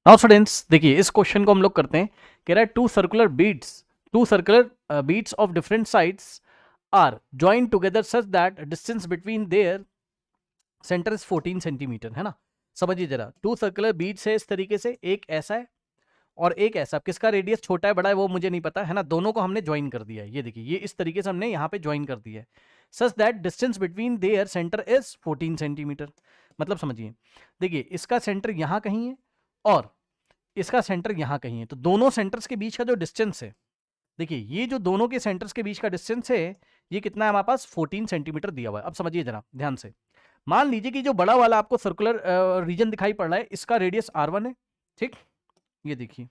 Now students देखिए इस question को हम लोग करते हैं। कह रहा है two circular beads of different sides are join together such that distance between their centre is 14 centimetre, है ना। समझिए जरा, टू सर्कुलर बीट्स है इस तरीके से, एक ऐसा है और एक ऐसा। किसका रेडियस छोटा है बड़ा है वो मुझे नहीं पता, है ना। दोनों को हमने ज्वाइन कर दिया है, ये देखिए, ये इस तरीके से हमने यहाँ पे ज्वाइन कर दिया है। सच that distance between their centre is 14 centimetre. मतलब समझिए, देखिए इसका सेंटर यहाँ कहीं है और इसका सेंटर यहां कहीं है, तो दोनों सेंटर्स के बीच का जो डिस्टेंस है, देखिए ये जो दोनों के सेंटर्स के बीच का डिस्टेंस है, ये कितना है हमारे पास 14 सेंटीमीटर दिया हुआ है। अब समझिए जरा ध्यान से, मान लीजिए कि जो बड़ा वाला आपको सर्कुलर रीजन दिखाई पड़ रहा है, इसका रेडियस r1 है, ठीक। ये देखिए,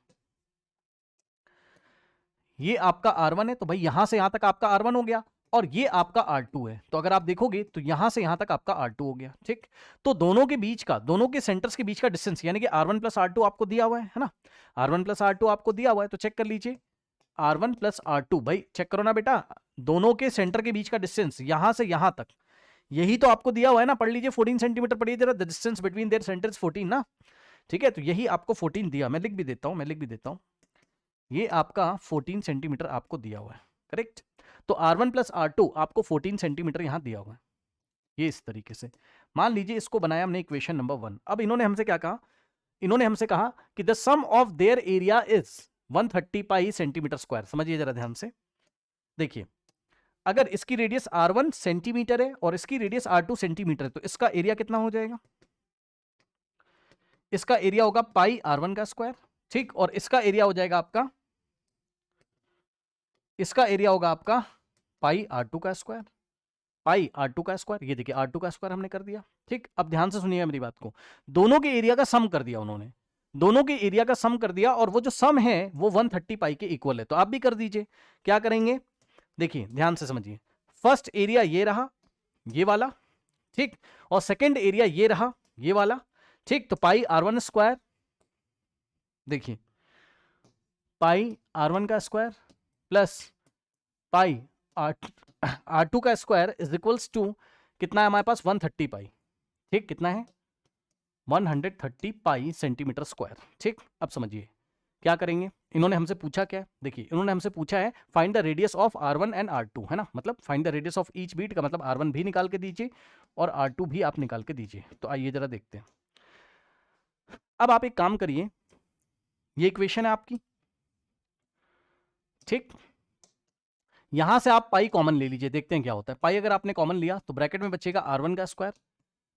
ये आपका r1 है, तो भाई यहां से यहां तक आपका r1 हो गया और ये आपका r2 है। तो अगर आप देखोगे तो यहां से यहां तक आपका r2 हो गया, ठीक। तो दोनों के बीच का, दोनों के सेंटर्स के बीच का डिस्टेंस यानी कि r1 प्लस r2 आपको दिया हुआ है ना। r1 प्लस r2 आपको दिया हुआ है, तो चेक कर लीजिए r1 प्लस r2, भाई चेक करो ना बेटा, दोनों के सेंटर के बीच का डिस्टेंस यहां से यहां तक, यही तो आपको दिया हुआ है ना। पढ़ लीजिए 14 सेंटीमीटर, पढ़िए जरा, the distance between there centres 14 ना, ठीक है। तो यही आपको 14 दिया, मैं लिख भी देता हूं, ये आपका 14 सेंटीमीटर आपको दिया हुआ है, करेक्ट। तो r1 प्लस r2 आपको 14 सेंटीमीटर यहां दिया हुआ है, ये इस तरीके से। मान लीजिए इसको बनाया हमने इक्वेशन नंबर 1। अब इन्होंने हमसे क्या कहा, इन्होंने हमसे कहा कि the sum of their area is 130 pi centimetre square. समझिए जरा ध्यान से, देखिए अगर इसकी रेडियस r1 सेंटीमीटर है और इसकी रेडियस r2 सेंटीमीटर है, तो इसका एरिया कितना हो जाएगा, इसका एरिया होगा पाई r1 का स्क्वायर, ठीक। और इसका एरिया हो जाएगा आपका, इसका एरिया होगा आपका पाई r2 का स्क्वायर, पाई r2 का स्क्वायर। ये देखिए r2 का स्क्वायर हमने कर दिया, ठीक। अब ध्यान से सुनिएगा मेरी बात को, दोनों के एरिया का सम कर दिया उन्होंने, दोनों के एरिया का सम कर दिया, और वो जो सम है वो 130 पाई के इक्वल है। तो आप भी कर दीजिए, क्या करेंगे, देखिए ध्यान से समझिए। फर्स्ट एरिया ये रहा, ये वाला, ठीक। और सेकेंड एरिया ये रहा, ये वाला, ठीक। तो पाई r1 स्क्वायर, देखिए पाई r1 का स्क्वायर प्लस पाई r2 का स्क्वायर इज इक्वल्स टू कितना है हमारे पास, 130 पाई, ठीक। कितना है, 130 पाई सेंटीमीटर स्क्वायर, ठीक। अब समझिए क्या करेंगे, इन्होंने हमसे पूछा क्या है, देखिए इन्होंने हमसे पूछा है find the radius of r1 and r2, है ना। मतलब find the radius of each bead का मतलब r1 भी निकाल के दीजिए और r2 भी आप निकाल के दीजिए। तो आइए जरा देखते हैं। अब आप एक काम करिए, ये इक्वेशन है आपकी, ठीक। यहां से आप पाई कॉमन ले लीजिए, देखते हैं क्या होता है। पाई अगर आपने कॉमन लिया तो ब्रैकेट में बचेगा r1 का स्क्वायर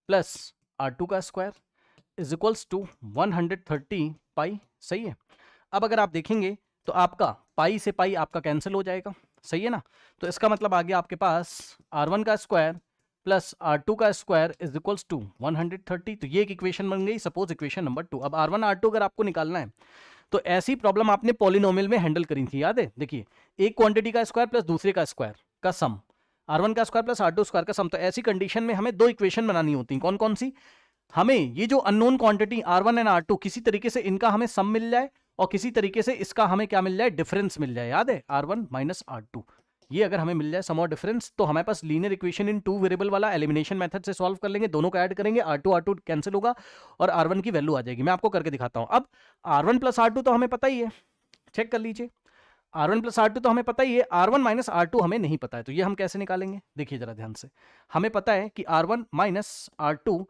प्लस r2 का स्क्वायर इज इक्वल्स टू 130 पाई, सही है। अब अगर आप देखेंगे तो आपका पाई से पाई आपका कैंसिल हो जाएगा, सही है ना। तो इसका मतलब आ गया आपके पास r1 का स्क्वायर प्लस r2 का स्क्वायर इज इक्वल्स टू 130। तो ये एक इक्वेशन बन गई, सपोज इक्वेशन नंबर 2। अब r1 r2 अगर आपको निकालना है तो ऐसी प्रॉब्लम आपने पॉलिनोमियल में हैंडल करी थी, याद है। देखिए एक क्वांटिटी का स्क्वायर प्लस दूसरे का स्क्वायर का सम, r1 का स्क्वायर प्लस r2 स्क्वायर का सम। तो ऐसी कंडीशन में हमें दो इक्वेशन बनानी होती हैं, कौन कौन सी, हमें ये जो unknown quantity r1 and r2 किसी तरीके से इनका हमें सम मिल जाए और किसी तरीके से इसका हमें क्या मिल जाए, डिफरेंस मिल जाए। याद है r1 माइनस r2, ये अगर हमें मिल जाए सम और डिफरेंस, तो हमारे पास linear equation in two variable वाला एलिमिनेशन मेथड से सॉल्व कर लेंगे, दोनों को ऐड करेंगे, r2 कैंसिल होगा और r1 की वैल्यू आ जाएगी। मैं आपको करके दिखाता हूं। अब r1 प्लस r2 तो हमें पता ही है, चेक कर लीजिए, r1 प्लस r2 तो हमें पता ही है, r1 माइनस r2 हमें नहीं पता है। तो ये हम कैसे निकालेंगे, देखिए जरा ध्यान से। हमें पता है कि r1 माइनस r2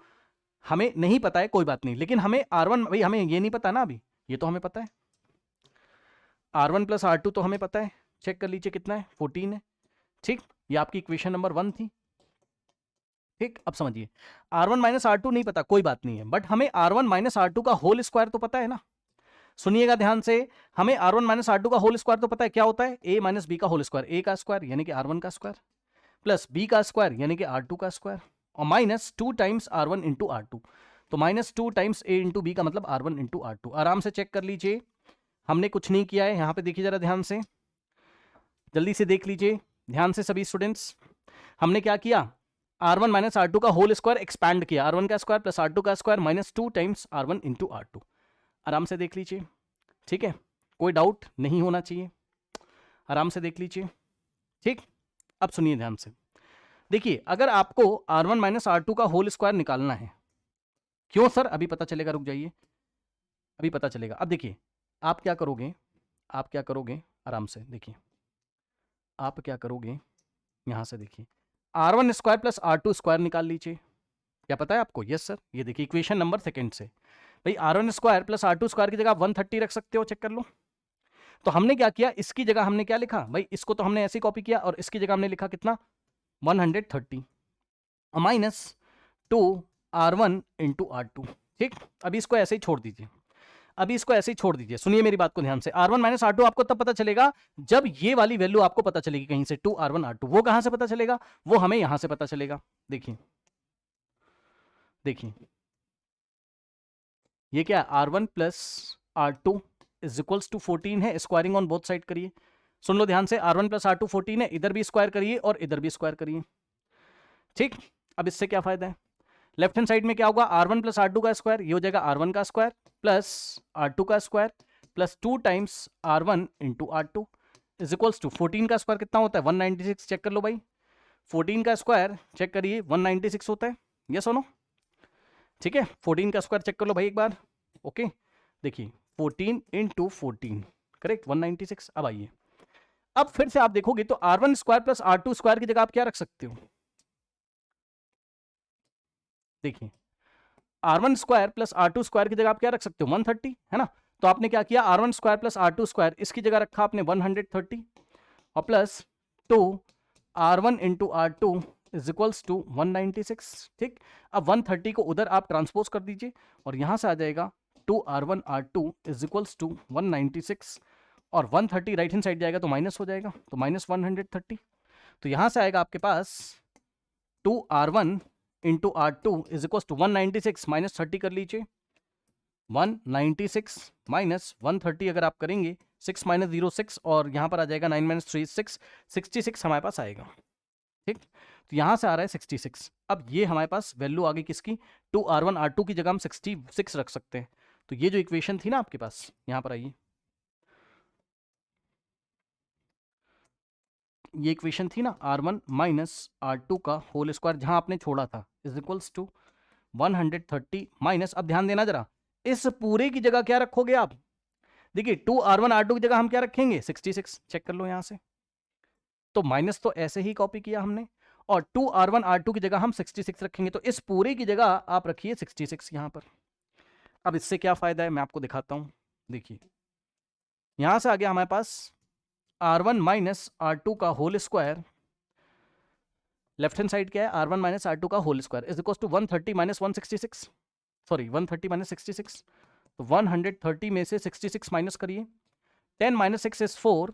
हमें नहीं पता है, कोई बात नहीं, लेकिन हमें r1, भाई हमें ये नहीं पता ना अभी, ये तो हमें पता है। r1 प्लस r2 तो हमें पता है, चेक कर लीजिए कितना है, 14 है, ठीक। ये आपकी इक्वेशन नंबर 1 थी, ठीक। अब समझिए r1 माइनस r2 नहीं पता, कोई बात नहीं है, बट हमें r1 माइनस r2 का होल स्क्वायर तो पता है ना। सुनिएगा ध्यान से, हमें r1 माइनस r2 का होल स्क्वायर तो पता है, क्या होता है, a माइनस बी का होल स्क्वायर, a का स्क्वायर यानी कि r1 का स्क्वायर प्लस b का स्क्वायर यानी कि r2 का स्क्वायर और minus 2 times r1 into r2। तो minus 2 times a into B का मतलब r1 इंटू r2। आराम से चेक कर लीजिए, हमने कुछ नहीं किया है। यहां पे देखिए जरा ध्यान से, जल्दी से देख लीजिए ध्यान से सभी स्टूडेंट्स, हमने क्या किया, r1 माइनस r2 का होल स्क्वायर एक्सपैंड किया, r1 का स्क्वायर प्लस r2 का square minus 2 times r1 into r2। आराम से देख लीजिए, ठीक है, कोई डाउट नहीं होना चाहिए, आराम से देख लीजिए, ठीक। अब सुनिए ध्यान से, देखिए अगर आपको r1 माइनस r2 का होल स्क्वायर निकालना है, क्यों सर, अभी पता चलेगा, रुक जाइए। अभी पता चलेगा। अब देखिए आप क्या करोगे, आराम से देखिए, आप क्या करोगे, यहां से देखिए R1 square plus R2 square निकाल लीजिए। क्या पता है आपको? यस सर, ये देखिए इक्वेशन नंबर सेकंड से भाई R1 square plus R2 square की जगह आप 130 रख सकते हो, चेक कर लो। तो हमने क्या किया, इसकी जगह हमने क्या लिखा भाई, इसको तो हमने ऐसे कॉपी किया और इसकी जगह हमने लिखा कितना 130 माइनस 2 R1 इंटू R2। ठीक, अभी इसको ऐसे ही छोड़ दीजिए, अभी इसको ऐसे ही छोड़ दीजिए। सुनिए मेरी बात को ध्यान से, R1 माइनस R2 आपको तब पता चलेगा जब ये वाली वैल्यू आपको पता चलेगी कहीं से 2 R1 R2। वो कहां से पता चलेगा, वो हमें यहां से पता चलेगा। देखिए देखिए ये क्या है, R1 plus R2 is equals to 14 है, स्क्वायरिंग ऑन बोथ साइड करिए। सुन लो ध्यान से, R1 प्लस R2 14 है, इधर भी स्क्वायर करिए और इधर भी स्क्वायर करिए। ठीक, अब इससे क्या फायदा है, लेफ्ट हैंड साइड में क्या होगा, R1 प्लस R2 का स्क्वायर, ये हो जाएगा R1 का स्क्वायर प्लस R2 का square plus 2 times R1 into R2 is equals to 14 का स्क्वायर कितना होता है 196। चेक कर लो भाई, 14 का स्क्वायर चेक करिए 196 होता है, यस और नो? ठीक है, 14 का स्क्वायर चेक कर लो भाई एक बार। ओके, देखिए 14 इंटू 14 करेक्ट 196। अब आइए, अब फिर से आप देखोगे तो R1 square plus R2 square की जगह आप क्या रख सकते हो, देखिए R1 square plus R2 square की जगह आप क्या रख सकते हो 130, है ना? तो आपने क्या किया, R1 square plus R2 square इसकी जगह रखा आपने 130 और plus 2 R1 into R2 is equals to 196। ठीक, अब 130 को उधर आप ट्रांसपोज कर दीजिए और यहां से आ जाएगा 2 R1 R2 is equals to 196 और 130 राइट हैंड साइड जाएगा तो माइनस हो जाएगा, तो माइनस 130। तो यहां से आएगा आपके पास 2 R1 into R2 is equal to 196 minus 30 कर लीजिए, 196 माइनस 130 अगर आप करेंगे 6 माइनस 0 6 और यहाँ पर आ जाएगा 9 माइनस 3 6, 66 हमारे पास आएगा। ठीक, तो यहाँ से आ रहा है 66। अब ये हमारे पास वैल्यू आ गई किसकी, 2 R1 R2 की जगह हम 66 रख सकते हैं। तो ये जो इक्वेशन थी ना आपके पास, यहाँ पर आइए, ये इक्वेशन थी ना R1 माइनस R2 का होल स्क्वायर जहां आपने छोड़ा था इज इक्वल्स टू 130 माइनस, अब ध्यान देना जरा, इस पूरे की जगह क्या रखोगे आप, देखिए 2 R1 R2 की जगह हम क्या रखेंगे 66, चेक कर लो यहां से, तो माइनस तो ऐसे ही कॉपी किया हमने और 2 R1 R2 की जगह हम 66 रखेंगे, तो इस पूरे की जगह आप रखिए 66 यहां पर। अब इससे क्या फायदा है मैं आपको दिखाता हूं, देखिए यहां से आ गया हमारे पास R1 माइनस R2 का whole square, left hand side क्या है R1 माइनस R2 का whole square is equal to 130 minus 166, sorry 130 minus 66, तो 130 में से 66 माइनस करिए, 10 माइनस 6 इज 4।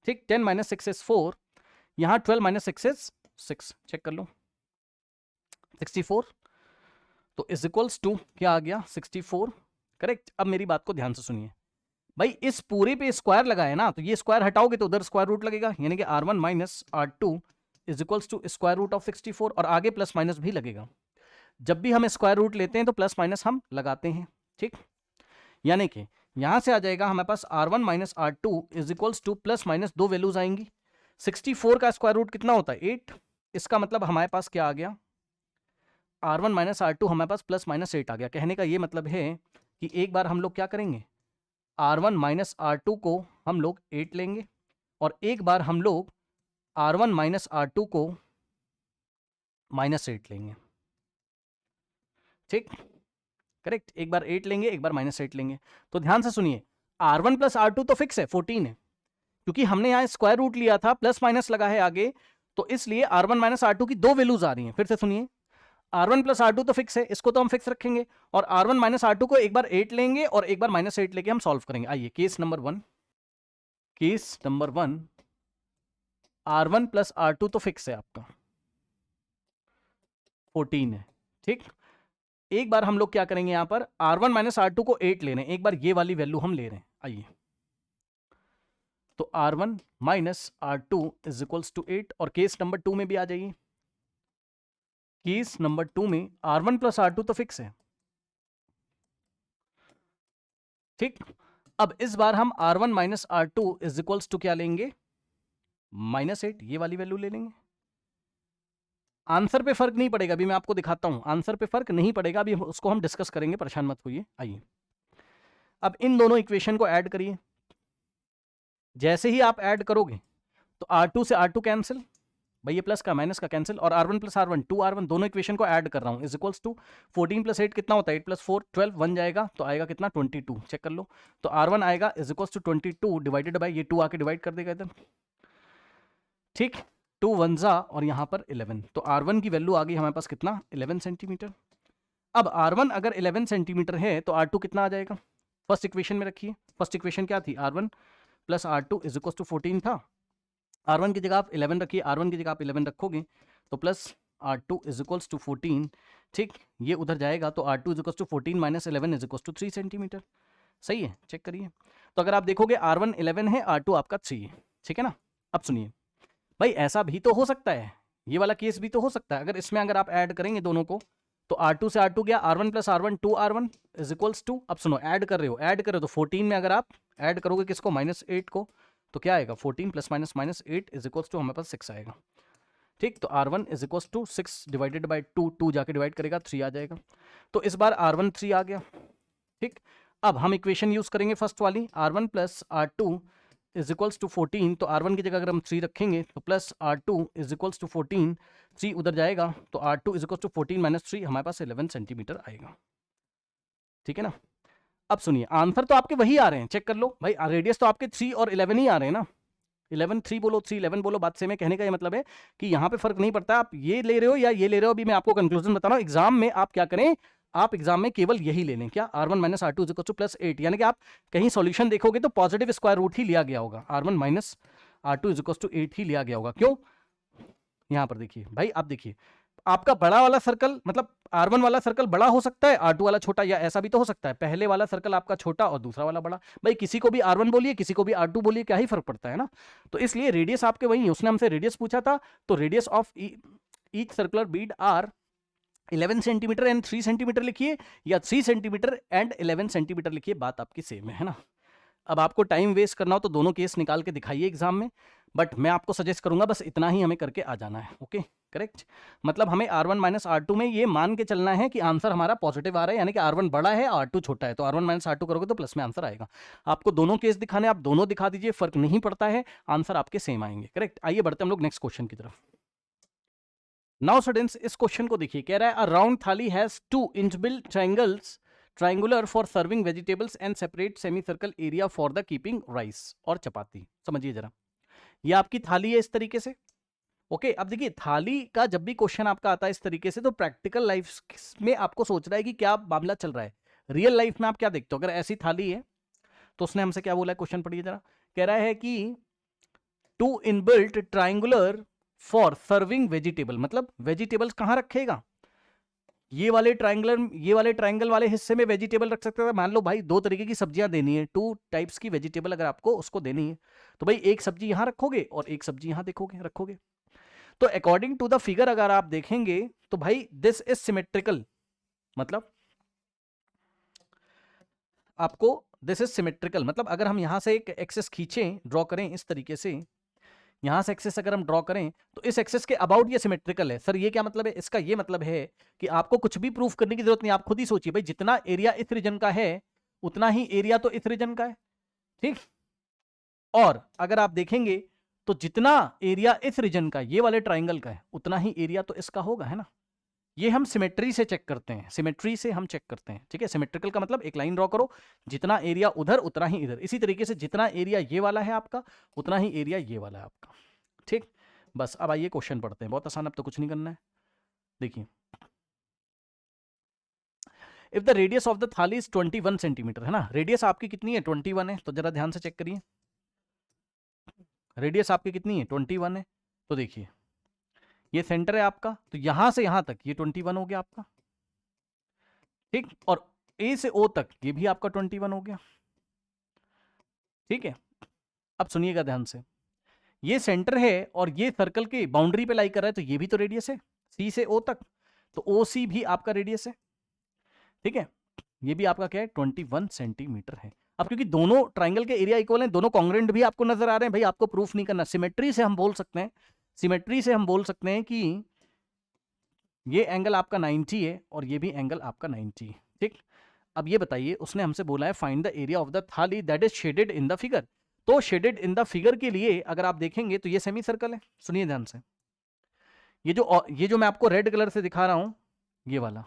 ठीक, 10 माइनस 6 इज 4, यहाँ 12 माइनस 6 इज 6, चेक कर लो 64, तो इज इक्वल्स टू क्या आ गया 64, करेक्ट। अब मेरी बात को ध्यान से सुनिए भाई, इस पूरे पे स्क्वायर लगा है ना, तो ये स्क्वायर हटाओगे तो उधर स्क्वायर रूट लगेगा, यानी कि R1 minus R2 is equals to square root of 64 और आगे प्लस माइनस भी लगेगा, जब भी हम स्क्वायर रूट लेते हैं तो प्लस माइनस हम लगाते हैं। ठीक, यानी कि यहां से आ जाएगा हमारे पास R1 minus R2 is equals two plus minus दो वैल्यूज आएंगी, 64 का स्क्वायर रूट कितना होता है 8, इसका मतलब हमारे पास क्या आ गया R1 माइनस R2 हमारे पास प्लस माइनस 8 आ गया। कहने का ये मतलब है कि एक बार हम लोग क्या करेंगे, R1 माइनस R2 को हम लोग 8 लेंगे और एक बार हम लोग R1 माइनस R2 को माइनस 8 लेंगे। ठीक, करेक्ट, एक बार 8 लेंगे एक बार माइनस 8 लेंगे। तो ध्यान से सुनिए, R1 प्लस R2 तो फिक्स है 14 है, क्योंकि हमने यहाँ स्क्वायर रूट लिया था, प्लस माइनस लगा है आगे, तो इसलिए R1 माइनस R2 की दो वैल्यूज आ रही हैं। फिर से सुनिए, R1 प्लस R2 तो फिक्स है, इसको तो हम फिक्स रखेंगे और R1 माइनस R2 को एक बार 8 लेंगे और एक बार माइनस 8 लेके हम सॉल्व करेंगे। आइए case number 1, case number 1, R1 plus R2 तो फिक्स है आपका 14 है। ठीक, एक बार हम लोग क्या करेंगे, यहां पर R1 माइनस R2 को 8 ले रहे हैं, एक बार ये वाली वैल्यू हम ले रहे हैं। आइए, तो R1 minus R2 is equals to 8 और केस नंबर 2 में भी आ जाइए, केस नंबर 2 में R1 प्लस R2 तो फिक्स है। ठीक, अब इस बार हम R1 minus R2 is equals to क्या लेंगे माइनस 8, ये वाली वैल्यू ले लेंगे। आंसर पे फर्क नहीं पड़ेगा, अभी मैं आपको दिखाता हूं, आंसर पे फर्क नहीं पड़ेगा, अभी उसको हम डिस्कस करेंगे, परेशान मत होइए। आइए, अब इन दोनों इक्वेशन को ऐड करिए, जैसे ही आप ऐड करोगे तो R2 से R2 कैंसिल, भाई ये प्लस का माइनस का कैंसिल, और R1 प्लस R1 2R1 दोनों इक्वेशन को ऐड कर रहा हूं, इज इक्वल्स टू 14 प्लस 8 कितना होता है, 8 प्लस 4 12, 1 जाएगा तो आएगा कितना 22, चेक कर लो। तो R1 आएगा is equals to 22 divided by ये 2 आके डिवाइड कर देगा इधर, ठीक, 2 1 जा और यहाँ पर 11, तो R1 की वैल्यू आ गई हमारे पास कितना 11 सेंटीमीटर। अब R1 अगर 11 सेंटीमीटर है तो R2 कितना आ जाएगा, फर्स्ट इक्वेशन में रखिए, फर्स्ट इक्वेशन क्या थी, R1 plus R2 is equals to 14 था, R1 की जगह आप 11 रखिए, R1 की जगह आप 11 रखोगे तो plus R2 is equals to 14, ठीक, ये उधर जाएगा तो R2 is equals to 14 minus 11 is equals to 3 centimetre, सही है, चेक करिए। तो अगर आप देखोगे R1 11 है, R2 आपका 3 है, ठीक है ना। अब सुनिए भाई, ऐसा भी तो हो सकता है, ये वाला केस भी तो हो सकता है, अगर इसमें अगर आप ऐड करेंगे दोनों को तो R2 से R2 गया, R1 plus R1 2R1 is equals to, अब सुनो ऐड कर रहे हो तो 14 में अगर आप ऐड करोगे किसको, -8 को, तो क्या आएगा 14 plus minus 8 is equals to हमारे पास 6 आएगा, ठीक। तो R1 is equals to 6 divided by 2, 2 जाके डिवाइड करेगा 3 आ जाएगा, तो इस बार R1 3 आ गया, ठीक। अब हम इक्वेशन यूज करेंगे फर्स्ट वाली, R1 plus R2 is equals to 14, तो R1 की जगह अगर हम 3 रखेंगे तो plus R2 is equals to 14, 3 उधर जाएगा तो R2 is equals to 14 minus 3 हमारे पास 11 सेंटीमीटर आएगा, ठीक है ना। अब सुनिए आंसर तो आपके वही आ रहे हैं, चेक कर लो भाई, रेडियस तो आपके 3 और 11 ही आ रहे हैं ना, 11 3 बोलो 3 11 बोलो, बात से में कहने का ये मतलब है कि यहाँ पे फर्क नहीं पड़ता आप ये ले रहे हो या ये ले रहे हो। अभी मैं आपको कंक्लूजन बता रहा हूँ, एग्जाम में आप क्या करें, आप एग्जाम में केवल यही ले लें, क्या R1 minus R2 is equal two plus 8, यानी कि आप कहीं सॉल्यूशन देखोगे तो पॉजिटिव स्क्वायर रूट ही लिया गया होगा, R1 minus R2 is equal to 8 ही लिया गया होगा। क्यों, यहाँ पर देखिए भाई, आप देखिए आपका बड़ा वाला सर्कल मतलब R1 वाला सर्कल बड़ा हो सकता है, R2 वाला छोटा, या ऐसा भी तो हो सकता है पहले वाला सर्कल आपका छोटा और दूसरा वाला बड़ा। भाई किसी को भी R1 बोलिए, किसी को भी R2 बोलिए, क्या ही फर्क पड़ता है ना। तो इसलिए रेडियस आपके वही है, उसने हमसे रेडियस पूछा था, तो radius of each circular bead are 11 centimetre and 3 centimetre लिखिए, या 3 सेंटीमीटर एंड 11 सेंटीमीटर लिखिए, बात आपकी सेम है ना। अब आपको टाइम वेस्ट करना हो तो दोनों केस निकाल के दिखाइए एग्जाम में, बट मैं आपको सजेस्ट करूंगा बस इतना ही हमें करके आ जाना है, ओके करेक्ट। मतलब हमें R1 माइनस R2 में ये मान के चलना है कि आंसर हमारा पॉजिटिव आ रहा है, यानी कि R1 बड़ा है R2 छोटा है, तो R1 माइनस R2 करोगे तो प्लस में आंसर आएगा। आपको दोनों केस दिखाने, आप दोनों दिखा दीजिए, फर्क नहीं पड़ता है, आंसर आपके सेम आएंगे, करेक्ट। आइए बढ़ते हम लोग नेक्स्ट क्वेश्चन की तरफ। नाउ स्टूडेंट्स इस क्वेश्चन को देखिए, कह रहा है अ राउंड थाली has 2 inbuilt triangular for serving vegetables and separate semi circle area for the keeping rice और चपाती। समझिए जरा, ये आपकी थाली है इस तरीके से, ओके। अब देखिए थाली का जब भी क्वेश्चन आपका आता है इस तरीके से, तो प्रैक्टिकल लाइफ में आपको सोचना है कि क्या मामला चल रहा है, रियल लाइफ में आप क्या देखते हो। अगर ऐसी थाली है तो उसने हमसे क्या बोला है, क्वेश्चन पढ़िए जरा। कह रहा है कि 2 inbuilt triangular for serving vegetable, मतलब वेजिटेबल्स कहां रखेगा, ये वाले ट्रायंगल वाले हिस्से में वेजिटेबल रख सकते हैं। मान लो भाई 2 तरीके की सब्जियां देनी है, 2 टाइप्स की वेजिटेबल अगर आपको उसको देनी है, तो भाई एक सब्जी यहां रखोगे और एक सब्जी यहां रखोगे। तो अकॉर्डिंग टू द फिगर अगर आप देखेंगे तो भाई दिस इज सिमेट्रिकल, मतलब आपको दिस इज सिमेट्रिकल, मतलब अगर हम यहां से एक एक्सेस खींचें, ड्रॉ करें इस तरीके से, यहां से एक्सेस अगर हम ड्रॉ करें तो इस एक्सेस के अबाउट ये सिमेट्रिकल है। सर ये क्या मतलब है, इसका ये मतलब है कि आपको कुछ भी प्रूफ करने की जरूरत नहीं, आप खुद ही सोचिए भाई, जितना एरिया इस रीजन का है उतना ही एरिया तो इस रीजन का है, ठीक। और अगर आप देखेंगे तो जितना एरिया इस रीजन का ये वाले ट्राइंगल का है उतना ही एरिया तो इसका होगा, है ना। ये हम सिमेट्री से चेक करते हैं, सिमेट्री से हम चेक करते हैं, ठीक है। सिमेट्रिकल का मतलब एक लाइन ड्रॉ करो, जितना एरिया उधर उतना ही इधर, इसी तरीके से जितना एरिया ये वाला है आपका उतना ही एरिया ये वाला है आपका, ठीक। बस अब आइए क्वेश्चन पढ़ते हैं, बहुत आसान, अब तो कुछ नहीं करना है। देखिए, if the radius of the थाली इज 21 सेंटीमीटर, है ना, रेडियस आपकी कितनी है 21 है, तो जरा ध्यान से चेक करिए, रेडियस आपकी कितनी है 21 है। तो देखिए ये सेंटर है आपका, तो यहां से यहां तक ये 21 हो गया आपका, ठीक। और ए से ओ तक ये भी आपका 21 हो गया, ठीक है। अब सुनिएगा ध्यान से, ये सेंटर है और ये सर्कल के बाउंड्री पे लाई कर रहा है, तो ये भी तो रेडियस है सी से ओ तक, तो ओ सी भी आपका रेडियस है, ठीक है। ये भी आपका क्या है 21 सेंटीमीटर है। अब क्योंकि दोनों ट्राइंगल के एरिया इक्वल हैं, दोनों कॉन्ग्रेंट भी आपको नजर आ रहे हैं, भाई आपको प्रूफ नहीं करना, सिमेट्री से हम बोल सकते हैं, सिमेट्री से हम बोल सकते हैं कि ये एंगल आपका 90 है और ये भी एंगल आपका 90 है, ठीक। अब ये बताइए, उसने हमसे बोला है find the area of the thali that is shaded in the figure. तो शेडेड इन द फिगर के लिए अगर आप देखेंगे तो ये सेमी सर्कल है, सुनिए ध्यान से। ये जो मैं आपको रेड कलर से दिखा रहा हूं, ये वाला,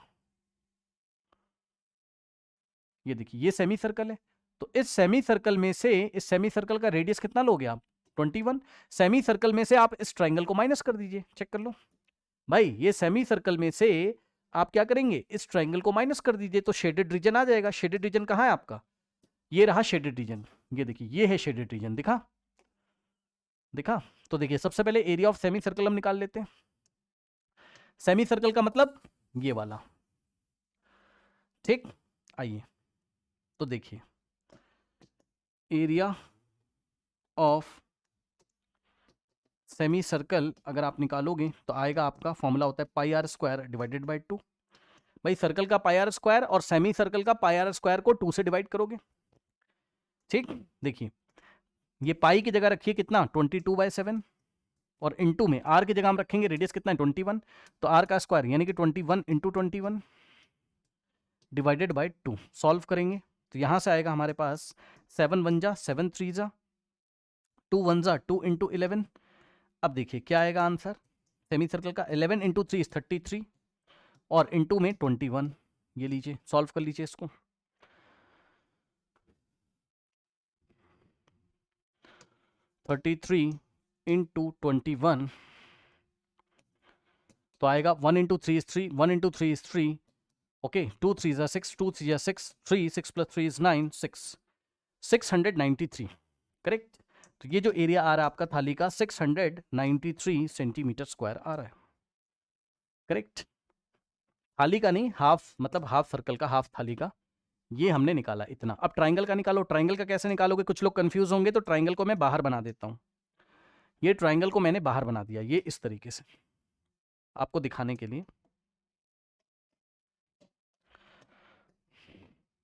ये देखिए ये सेमी सर्कल है। तो इस सेमी सर्कल में से, इस सेमी सर्कल का रेडियस कितना लोगे आप? 21। सेमी सर्कल में से आप इस ट्राइंगल को माइनस कर दीजिए, चेक कर लो भाई। ये सेमी सर्कल में से आप क्या करेंगे, इस ट्राइंगल को माइनस कर दीजिए, तो शेडेड रीजन आ जाएगा। शेडेड रीजन कहां है आपका? ये रहा शेडेड रीजन, ये देखिए ये है शेडेड रीजन। दिखा दिखा? तो देखिए सबसे पहले एरिया ऑफ सेमी सर्कल हम निकाल लेते हैं। सेमी सर्कल का मतलब ये वाला, ठीक। आइए तो देखिए, एरिया ऑफ सेमी सर्कल अगर आप निकालोगे तो आएगा, आपका फॉर्मूला होता है pi r square divided by 2। भाई सर्कल का पाई आर स्क्वायर और सेमी सर्कल का पाई आर स्क्वायर को 2 से डिवाइड करोगे, ठीक। देखिए ये पाई की जगह रखिए कितना, 22/7, और इंटू में आर की जगह हम रखेंगे रेडियस कितना है, 21। तो आर का स्क्वायर यानी कि 21 इंटू 21 डिवाइडेड बाय 2। सॉल्व करेंगे तो यहां से आएगा हमारे पास 7 1 जा 7 3 जा 2 1 जा 2 इंटू 11। अब देखिए क्या आएगा आंसर सेमी सर्कल का, 11 इंटू 3 33 और इंटू में 21। ये लीजिए सॉल्व कर लीजिए इसको। 33 इंटू 21 तो आएगा 1 into 3 is 3, 1 into 3 is 3, okay 2 3 जा 6, 2 3 जा 6, 3 6 प्लस 3 इज 9, 693, करेक्ट। तो ये जो एरिया आ रहा है आपका थाली का 693 सेंटीमीटर स्क्वायर आ रहा है, करेक्ट। थाली का नहीं, हाफ, मतलब हाफ सर्कल का, हाफ थाली का, ये हमने निकाला इतना। अब ट्राइंगल का निकालो। ट्राइंगल का कैसे निकालोगे, कुछ लोग कंफ्यूज होंगे, तो ट्राइंगल को मैं बाहर बना देता हूं। ये ट्राइंगल को मैंने बाहर बना दिया, ये इस तरीके से आपको दिखाने के लिए।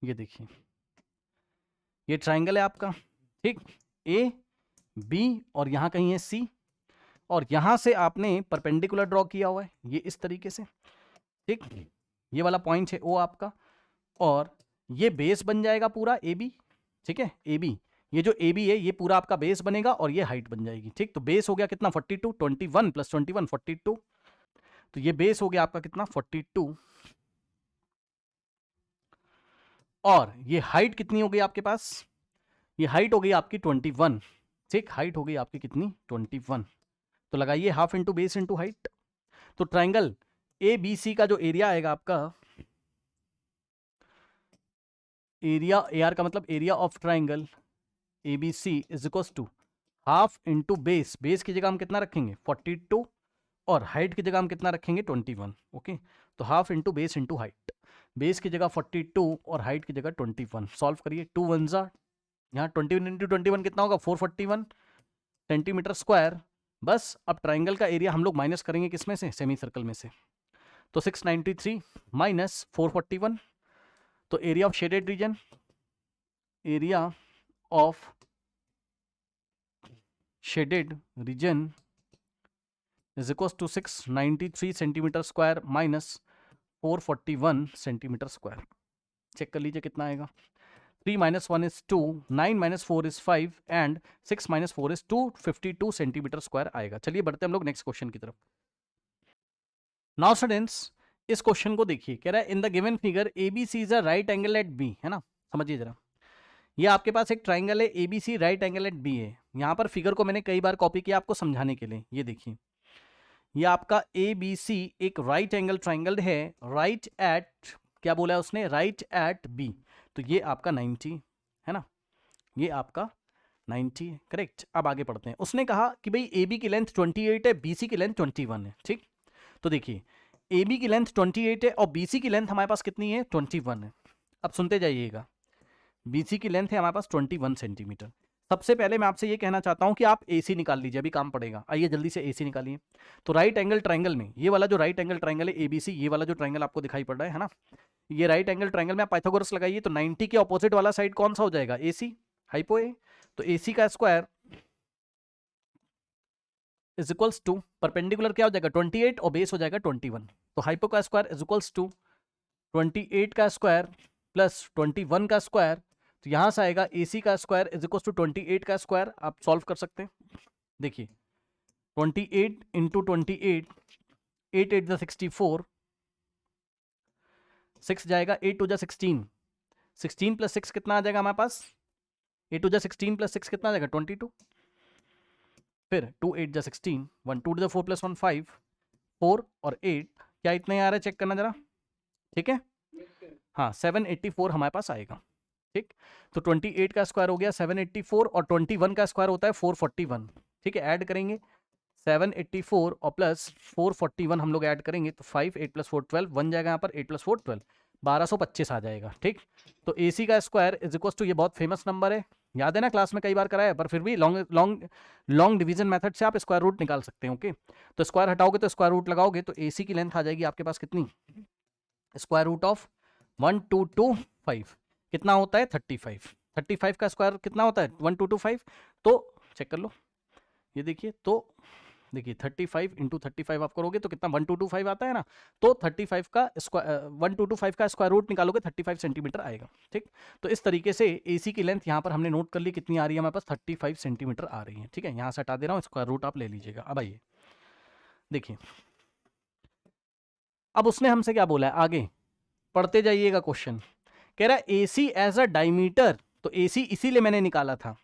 ये देखिए ये ट्राइंगल है आपका, ठीक। ए बी और यहां कहीं है सी, और यहां से आपने परपेंडिकुलर ड्रॉ किया हुआ है ये इस तरीके से, ठीक। ये वाला पॉइंट है ओ आपका, और ये बेस बन जाएगा पूरा ए बी, ठीक है। ए बी, ये जो ए बी है ये पूरा आपका बेस बनेगा और ये हाइट बन जाएगी, ठीक। तो बेस हो गया कितना 42, 21 प्लस 21 42। तो ये बेस हो गया आपका कितना 42, और ये हाइट कितनी हो गई आपके पास, ये हाइट हो गई आपकी 21, ठीक। हाइट हो गई आपकी कितनी 21। तो लगाइए half into base into height. तो ट्राइंगल ए बी सी का जो एरिया आएगा आपका, एरिया ए आर का मतलब area of triangle A B C is equal to half into base, base की जगह हम कितना रखेंगे 42, और हाइट की जगह हम कितना रखेंगे 21, ओके। तो half into base into height, base की जगह 42 और हाइट की जगह 21। सॉल्व करिए, 2 1 जा, यहाँ 21 इंटू 21 कितना होगा 441 सेंटीमीटर स्क्वायर। बस अब ट्राइंगल का एरिया हम लोग माइनस करेंगे किसमें से, सेमी सर्कल में से। तो 693 माइनस 441, तो area of shaded region, area of shaded region is equal to 693 centimetre square minus 441 centimetre square. Check कर लीजिए कितना आएगा। 3 minus 1 is 2, 9 minus 4 is 5 and 6 minus 4 is 252 centimetre square आएगा। चलिए बढ़ते हम लोग नेक्स्ट क्वेश्चन की तरफ। नाउ स्टूडेंट्स इस क्वेश्चन को देखिए, कह रहा है in the given figure ABC is a right angle at B, है ना। समझिए जरा, ये आपके पास एक ट्राइंगल है ABC, right angle at B है। यहाँ पर फिगर को मैंने कई बार कॉपी किया आपको समझाने के लिए। ये देखिए ये आपका ए बी सी एक राइट एंगल ट्राइंगल है, राइट एट, क्या बोला है उसने, राइट एट बी। तो ये आपका 90 है ना, ये आपका 90 है, करेक्ट। अब आगे पढ़ते हैं। उसने कहा कि भाई ए बी की लेंथ 28 है, बी सी की लेंथ 21 है, ठीक। तो देखिए ए बी की लेंथ 28 है और बी सी की लेंथ हमारे पास कितनी है 21 है। अब सुनते जाइएगा, बी सी की लेंथ है हमारे पास 21 सेंटीमीटर। सबसे पहले मैं आपसे ये कहना चाहता हूं कि आप AC निकाल लीजिए, अभी काम पड़ेगा। आइए जल्दी से AC निकालिए। तो राइट एंगल ट्राइंगल में ये वाला जो राइट एंगल ट्राइंगल है ABC, ये वाला जो ट्राइंगल आपको दिखाई पड़ रहा है ना, ये राइट एंगल ट्राइंगल में आप पाइथागोरस लगाइए तो 90 के ऑपोजिट वाला साइड कौन सा हो जाएगा, AC, हाइपो ए। तो AC का square is equals to perpendicular क्या हो जाएगा 28 और बेस हो जाएगा 21। तो हाइपो का स्क्वायर इज इक्वल्स टू 28 का स्क्वायर प्लस 21 का स्क्वायर, तो यहां से आएगा AC का स्क्वायर इज इक्वल टू 28 का स्क्वायर। आप सॉल्व कर सकते हैं। देखिए 28 इंटू 28, 8 8 64, 6 जाएगा, 8 2 16, 16 प्लस 6 कितना आ जाएगा हमारे पास, 8 2 16 प्लस 6 कितना आ जाएगा 22, फिर 2 8 16, 1 2 4 प्लस 1 5, 4 और 8, क्या इतने आ रहा है चेक करना जरा, ठीक है। हाँ 784 हमारे पास आएगा, ठीक। तो 28 का स्क्वायर हो गया 784 और 21 का स्क्वायर होता है 441, ठीक है। ऐड करेंगे 784 और प्लस 441 हम लोग ऐड करेंगे तो 5 8 प्लस 4 12 बन जाएगा यहाँ पर 8 प्लस 4 12, 1225 आ जाएगा, ठीक। तो AC का स्क्वायर इज इक्वल टू, ये बहुत फेमस नंबर है, याद है ना, क्लास में कई बार कराया, पर फिर भी लॉन्ग डिवीजन मेथड से आप स्क्वायर रूट निकाल सकते हैं, ओके। तो स्क्वायर हटाओगे तो स्क्वायर रूट लगाओगे तो AC की लेंथ आ जाएगी आपके पास कितनी, स्क्वायर रूट ऑफ 1225 कितना होता है 35, 35 का स्क्वायर कितना होता है 1225, तो चेक कर लो, ये देखिए, तो देखिए 35 इंटू 35 आप करोगे तो कितना 1225 आता है ना, तो 35 का स्क्वायर 1225 का स्क्वायर रूट निकालोगे 35 सेंटीमीटर आएगा, ठीक। तो इस तरीके से AC की लेंथ यहाँ पर हमने नोट कर ली कितनी आ रही है हमारे पास 35 सेंटीमीटर आ रही है, ठीक है। यहाँ से हटा दे रहा हूँ, स्क्वायर रूट आप ले लीजिएगा। अब आइए देखिए, अब उसने हमसे क्या बोला है, आगे पढ़ते जाइएगा, क्वेश्चन कह रहा है AC एज अ डायमीटर, तो AC इसीलिए मैंने निकाला था,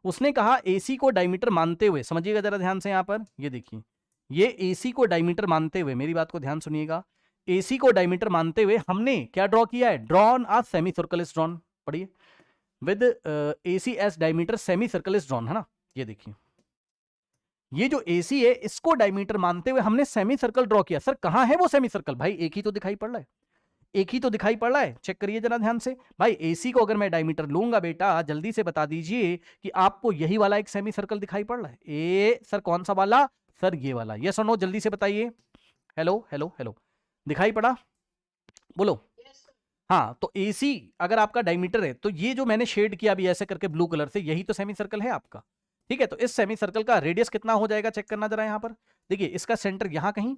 उसने कहा AC को डायमीटर मानते हुए, समझिएगा जरा ध्यान से, यहां पर ये देखिए, ये AC को डायमीटर मानते हुए, मेरी बात को ध्यान सुनिएगा, AC को डायमीटर मानते हुए हमने क्या ड्रॉ किया है, drawn a semicircle is drawn, पढ़िए, with AC as diameter semicircle is drawn, है ना। ये देखिए, ये जो AC है इसको डायमीटर मानते हुए हमने सेमी सर्कल ड्रॉ किया। सर कहां है वो सेमी सर्कल, भाई एक ही तो दिखाई पड़ रहा है, एक ही तो दिखाई पड़ रहा है, चेक करिए जरा ध्यान से। भाई AC को अगर मैं डायमीटर लूंगा बेटा, जल्दी से बता दीजिए कि आपको यही वाला एक सेमी सर्कल दिखाई पड़ रहा है, सर कौन सा वाला, सर ये वाला, यस और नो जल्दी से बताइए, हेलो हेलो हेलो, दिखाई पड़ा, बोलो। हाँ, तो AC अगर आपका डायमीटर है तो ये जो मैंने शेड किया अभी ऐसे करके ब्लू कलर से, यही तो सेमी सर्कल है आपका, ठीक है। तो इस सेमी सर्कल का रेडियस कितना हो जाएगा, चेक करना जरा, यहां पर देखिए, इसका सेंटर यहां कहीं,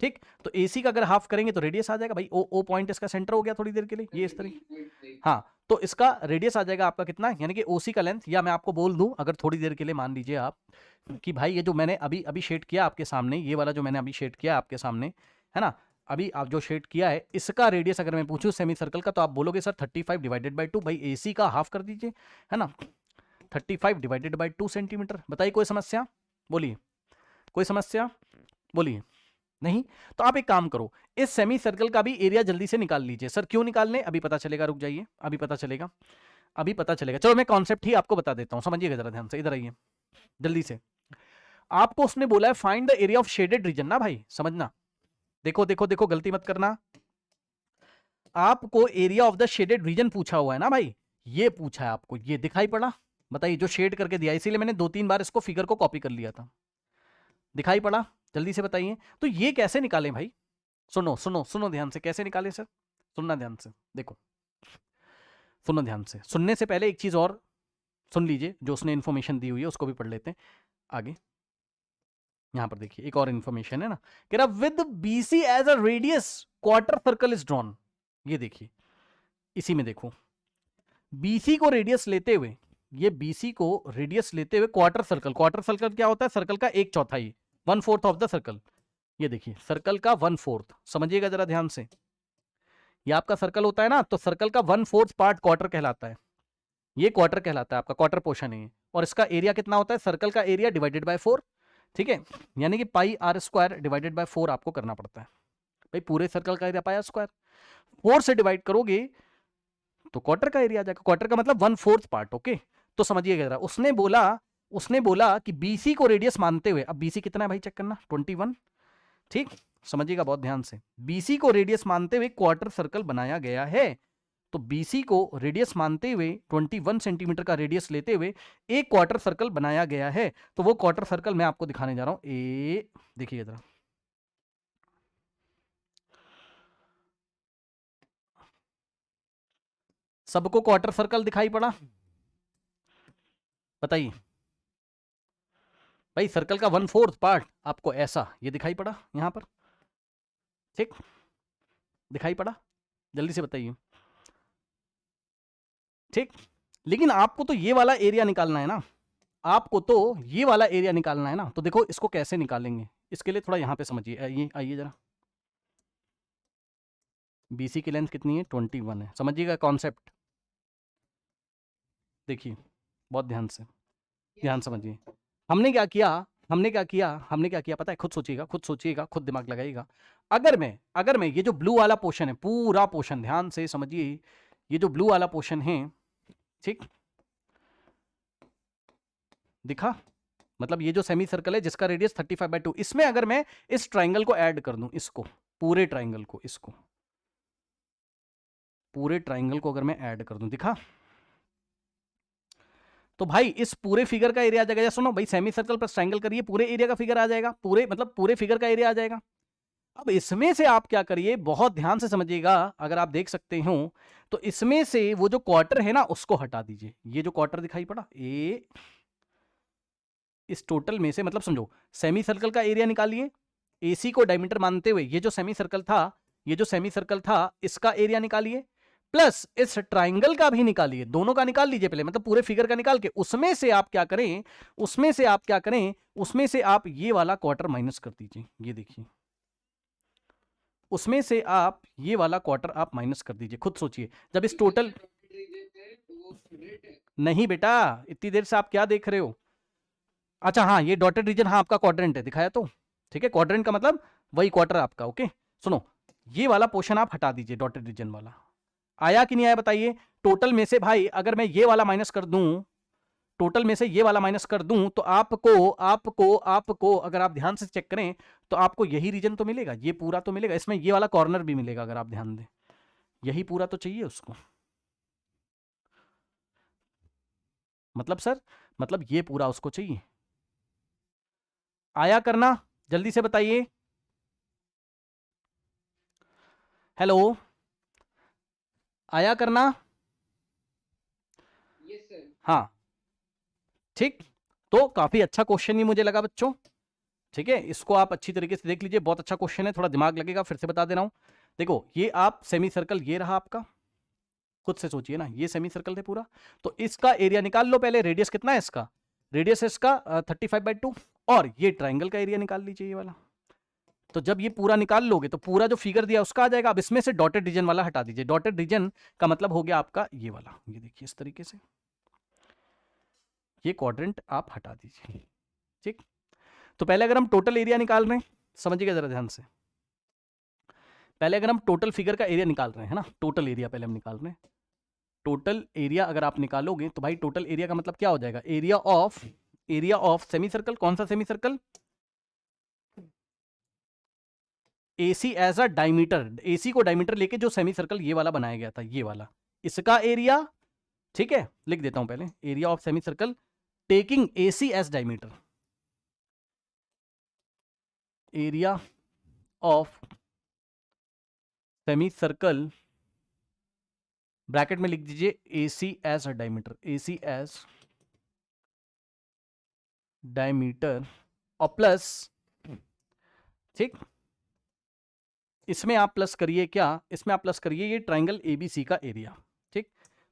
ठीक। तो AC का अगर हाफ करेंगे तो रेडियस आ जाएगा, भाई O पॉइंट इसका सेंटर हो गया थोड़ी देर के लिए, ये इस तरीके, हाँ, तो इसका रेडियस आ जाएगा आपका कितना, यानी कि OC का लेंथ, या मैं आपको बोल दूं अगर थोड़ी देर के लिए मान लीजिए आप कि भाई ये जो मैंने अभी अभी शेड किया आपके सामने, ये वाला जो मैंने अभी शेड किया आपके सामने, है ना, अभी आप जो शेड किया है इसका रेडियस अगर मैं पूछूं सेमी सर्कल का, तो आप बोलोगे सर 35 डिवाइडेड बाई 2, भाई AC का हाफ कर दीजिए, है ना, 35 डिवाइडेड बाई 2 सेंटीमीटर। बताइए कोई समस्या, बोलिए, कोई समस्या, बोलिए, नहीं। तो आप एक काम करो, इस सेमी सर्कल का भी एरिया जल्दी से निकाल लीजिए। सर क्यों निकालने, अभी पता चलेगा, रुक जाइए, अभी पता चलेगा, अभी पता चलेगा। चलो मैं कॉन्सेप्ट ही आपको बता देता हूं, समझिएगा जरा ध्यान से, इधर आइए जल्दी से। आपको उसने बोला है find the area of shaded reason, ना भाई समझना, देखो देखो देखो, गलती मत करना, आपको area of the shaded region पूछा हुआ है ना भाई, ये पूछा है आपको, ये दिखाई पड़ा, बताइए, जो शेड करके दिया, इसीलिए मैंने 2-3 बार इसको फिगर को कॉपी कर लिया था, दिखाई पड़ा, जल्दी से बताइए। तो ये कैसे निकालें भाई, सुनो सुनो सुनो ध्यान से, कैसे निकालें सर, सुनना ध्यान से, देखो सुनो ध्यान से, सुनने से पहले एक चीज और सुन लीजिए, जो उसने इन्फॉर्मेशन दी हुई है उसको भी पढ़ लेते हैं आगे। यहां पर देखिए एक और इन्फॉर्मेशन है ना, कह रहा with BC as a radius quarter circle is drawn, ये देखिए, इसी में देखो, BC को रेडियस लेते हुए, ये BC को रेडियस लेते हुए क्वार्टर सर्कल, क्वार्टर सर्कल क्या होता है, सर्कल का 1/4, 1/4 ऑफ द सर्कल, ये देखिए सर्कल का 1/4, समझिएगा जरा ध्यान से, ये आपका सर्कल होता है ना, तो सर्कल का 1/4 पार्ट क्वार्टर कहलाता है, ये क्वार्टर कहलाता है आपका, क्वार्टर पोर्शन है, और इसका एरिया कितना होता है, सर्कल का एरिया डिवाइडेड बाय 4, ठीक है, यानी कि πr² डिवाइडेड बाय 4 आपको करना पड़ता है, भाई पूरे सर्कल का एरिया πr², 4 से डिवाइड करोगे तो क्वार्टर का एरिया आ जाएगा, क्वार्टर का मतलब 1/4 पार्ट, ओके। तो समझिएगा जरा, उसने बोला कि BC को रेडियस मानते हुए, अब BC कितना है भाई चेक करना, 21, ठीक, समझिएगा बहुत ध्यान से, BC को रेडियस मानते हुए क्वार्टर सर्कल बनाया गया है, तो BC को रेडियस मानते हुए 21 सेंटीमीटर का रेडियस लेते हुए एक क्वार्टर सर्कल बनाया गया है, तो वो क्वार्टर सर्कल मैं आपको दिखाने जा रहा हूं, देखिए जरा, सबको क्वार्टर सर्कल दिखाई पड़ा, बताइए भाई, सर्कल का 1/4 पार्ट आपको ऐसा ये दिखाई पड़ा यहां पर, ठीक, दिखाई पड़ा, जल्दी से बताइए, ठीक, लेकिन आपको तो ये वाला एरिया निकालना है ना, आपको तो ये वाला एरिया निकालना है ना। तो देखो इसको कैसे निकालेंगे, इसके लिए थोड़ा यहां पे समझिए, आइए आइए जरा। बीसी की लेंथ कितनी है, 21 है, समझिएगा कॉन्सेप्ट। देखिए बहुत ध्यान से, ध्यान समझिए। हमने क्या किया, हमने क्या किया पता है, खुद सोचिएगा, खुद सोचिएगा, खुद दिमाग लगाइएगा। अगर मैं ये जो ब्लू वाला पोर्शन है, पूरा पोर्शन ध्यान से समझिए, ये जो ब्लू वाला पोर्शन है, ठीक, दिखा, मतलब ये जो सेमी सर्कल है जिसका रेडियस 35/2, इसमें अगर मैं इस ट्राइंगल को ऐड कर दूं, इसको पूरे ट्राइंगल को, इसको पूरे ट्राइंगल को अगर मैं ऐड कर दूं, दिखा, तो भाई इस पूरे फिगर का एरिया आ जाएगा। या सुनो भाई, सेमी सर्कल प्लस ट्राइंगल करिए, पूरे एरिया का फिगर आ जाएगा, पूरे मतलब पूरे फिगर का एरिया आ जाएगा। अब इसमें से आप क्या करिए, बहुत ध्यान से समझिएगा, अगर आप देख सकते हो तो इसमें से वो जो क्वार्टर है ना उसको हटा दीजिए। ये जो क्वार्टर दिखाई पड़ा, ये इस टोटल में से, मतलब समझो सेमी सर्कल का एरिया निकालिए, एसी को डायमीटर मानते हुए ये जो सेमी सर्कल था, ये जो सेमी सर्कल था इसका एरिया निकालिए, प्लस इस ट्राइंगल का भी निकालिए, दोनों का निकाल लीजिए पहले, मतलब पूरे फिगर का निकाल के उसमें से आप क्या करें, उसमें से आप ये वाला क्वार्टर माइनस कर दीजिए। ये देखिए, उसमें से आप ये वाला क्वार्टर आप माइनस कर दीजिए। खुद सोचिए, जब इस टोटल, नहीं बेटा, इतनी देर से आप क्या देख रहे हो, अच्छा हाँ ये डॉटेड रीजन, हाँ आपका क्वाड्रेंट है, दिखाया तो, ठीक है, क्वाड्रेंट का मतलब वही क्वार्टर आपका, ओके। सुनो, ये वाला पोर्शन आप हटा दीजिए, डॉटेड रीजन वाला, आया कि नहीं आया बताइए। टोटल में से भाई अगर मैं ये वाला माइनस कर दूं, टोटल में से ये वाला माइनस कर दूं, तो आपको अगर आप ध्यान से चेक करें तो आपको यही रीजन तो मिलेगा, ये पूरा तो मिलेगा, इसमें ये वाला कॉर्नर भी मिलेगा, अगर आप ध्यान दें, यही पूरा तो चाहिए उसको, मतलब सर, मतलब ये पूरा उसको चाहिए। आया करना, जल्दी से बताइए, हेलो, आया करना, हाँ, ठीक, तो काफी अच्छा क्वेश्चन ही मुझे लगा बच्चों, ठीक है, इसको आप अच्छी तरीके से देख लीजिए, बहुत अच्छा क्वेश्चन है, थोड़ा दिमाग लगेगा, फिर से बता दे रहा हूं। देखो ये आप सेमी सर्कल, ये रहा आपका, खुद से सोचिए ना, ये सेमी सर्कल थे पूरा, तो इसका एरिया निकाल लो पहले, रेडियस कितना है इसका, रेडियस है इसका 35/2, और ये ट्राइंगल का एरिया निकाल लीजिए, ये वाला। तो जब ये पूरा निकाल लोगे तो पूरा जो फिगर दिया उसका आ जाएगा। अब इसमें से डॉटेड रीजन वाला हटा दीजिए, डॉटेड रीजन का मतलब हो गया आपका ये वाला, ये देखिए इस तरीके से, ये क्वाड्रेंट आप हटा दीजिए, ठीक। तो पहले अगर हम टोटल एरिया निकाल रहे हैं, समझिएगा जरा ध्यान से, पहले अगर हम टोटल फिगर का एरिया निकाल रहे हैं ना, टोटल एरिया पहले हम निकाल रहे हैं, टोटल एरिया अगर आप निकालोगे तो भाई टोटल एरिया का मतलब क्या हो जाएगा, एरिया ऑफ सेमी सर्कल, कौन सा semi circle, AC as a diameter, AC को डायमीटर लेके जो सेमी सर्कल ये वाला बनाया गया था, ये वाला, इसका एरिया, ठीक है, लिख देता हूं पहले, area of semi circle taking AC as diameter, area of semi circle, bracket में लिख दीजिए AC as a diameter, AC as diameter, और प्लस, ठीक, इसमें आप प्लस करिए क्या, इसमें आप प्लस करिए ये ट्राइंगल एबीसी का एरिया, ठीक,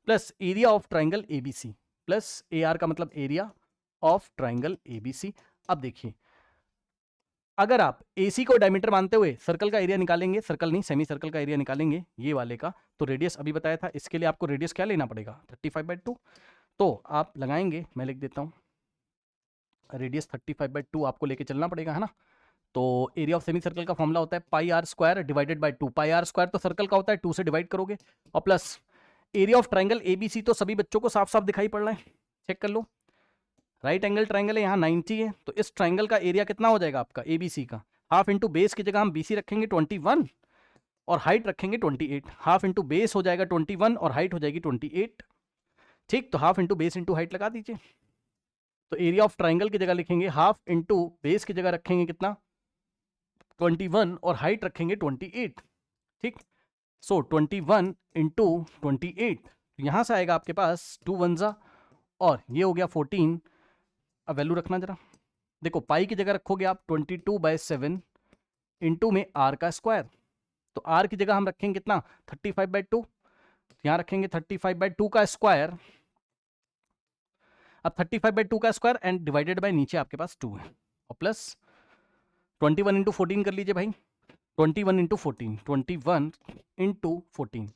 plus area of triangle ABC, plus AR का मतलब एरिया ऑफ ट्राइंगल एबीसी। अब देखिए, अगर आप एसी को डायमीटर मानते हुए सर्कल का एरिया निकालेंगे, सर्कल नहीं सेमी सर्कल का एरिया निकालेंगे ये वाले का, तो रेडियस अभी बताया था, इसके लिए आपको रेडियस क्या लेना पड़ेगा, 35/2, तो आप लगाएंगे, मैं लिख देता हूं, रेडियस 35/2 आपको लेके चलना पड़ेगा, है ना। तो एरिया ऑफ सेमी सर्कल का फॉर्मूला होता है pi r square divided by 2, pi r square तो सर्कल का होता है, 2 से डिवाइड करोगे, और plus area of triangle ABC, तो सभी बच्चों को साफ साफ दिखाई पड़ रहा है, चेक कर लो, राइट एंगल ट्राइंगल है, यहाँ 90 है, तो इस ट्राइंगल का एरिया कितना हो जाएगा आपका एबीसी का, हाफ इंटू बेस की जगह हम बीसी रखेंगे 21 और हाइट रखेंगे 28, हाफ इंटू बेस हो जाएगा 21 और हाइट हो जाएगी 28, ठीक, तो half into base into height लगा दीजिए। तो एरिया ऑफ ट्राइंगल की जगह लिखेंगे हाफ इंटू बेस की जगह रखेंगे कितना 21 और हाइट रखेंगे 28, ठीक, सो 21 इंटू 28, यहां से आएगा आपके पास 2 1 और ये हो गया 14। अब वैल्यू रखना जरा, देखो पाई की जगह रखोगे आप 22/7 इंटू में आर का स्क्वायर, तो आर की जगह हम रखेंगे कितना 35/2, यहाँ रखेंगे 35/2 का स्क्वायर। अब 35/2 का स्क्वायर एंड डिवाइडेड बाय नीचे आपके पास 2 है, और प्लस 21 इंटू 14 कर लीजिए भाई। 21 into 14, 21 into 14,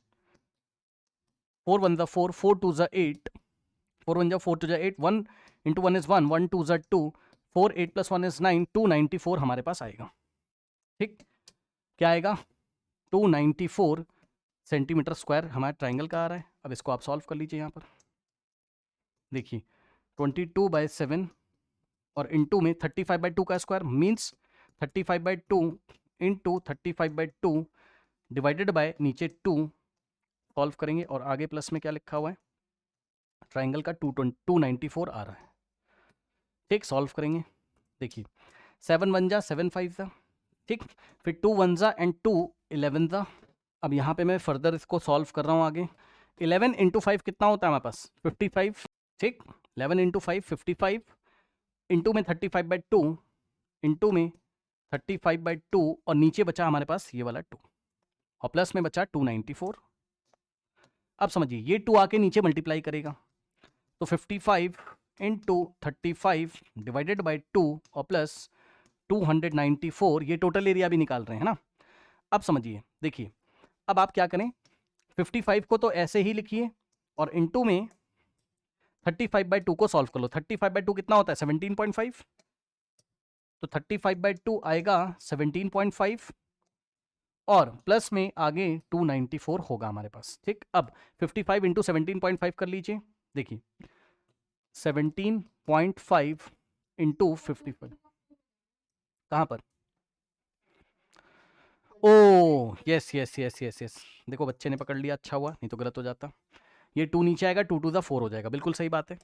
4 1 4, 4 2 8, 4 1 4 2 8, 1 into 1 is 1, 1 2 2, 4 8 plus 1 is 9, 294 हमारे पास आएगा। ठीक, क्या आएगा? 294 सेंटीमीटर स्क्वायर हमारे ट्राइंगल का आ रहा है। अब इसको आप सॉल्व कर लीजिए। यहाँ पर देखिए 22/7 और इंटू में 35/2 का square means 35/2 into 35/2 divided by नीचे 2, सॉल्व करेंगे और आगे प्लस में क्या लिखा हुआ है? ट्राइंगल का 294 आ रहा है। ठीक, सॉल्व करेंगे। देखिए 7 1 जा 7 5 जा, ठीक, फिर 2 1 जा एंड 2 11 जा। अब यहाँ पे मैं फर्दर इसको सॉल्व कर रहा हूँ आगे। 11 इंटू 5 कितना होता है हमारे पास? 55। ठीक, 11 इंटू 5 55, इंटू में 35/2, इंटू में 35/2 और नीचे बचा हमारे पास ये वाला 2 और प्लस में बचा 294। अब समझिए ये 2 आके नीचे मल्टीप्लाई करेगा तो 55 इंटू 35 डिवाइडेड बाई 2 और प्लस 294, ये टोटल एरिया भी निकाल रहे हैं ना। अब समझिए, देखिए अब आप क्या करें, 55 को तो ऐसे ही लिखिए और इंटू में 35/2 को सॉल्व कर लो। 35/2 कितना होता है? 17.5, तो 35/2 आएगा 17.5 और प्लस में आगे 294 होगा हमारे पास। ठीक, अब 55 इंटू 17.5 कर लीजिए। देखिए 17.5 इंटू 55 कहाँ पर? ओ yes yes yes yes yes, देखो बच्चे ने पकड़ लिया, अच्छा हुआ, नहीं तो गलत हो जाता। ये 2 नीचे आएगा, 2 2 4 हो जाएगा, बिल्कुल सही बात है।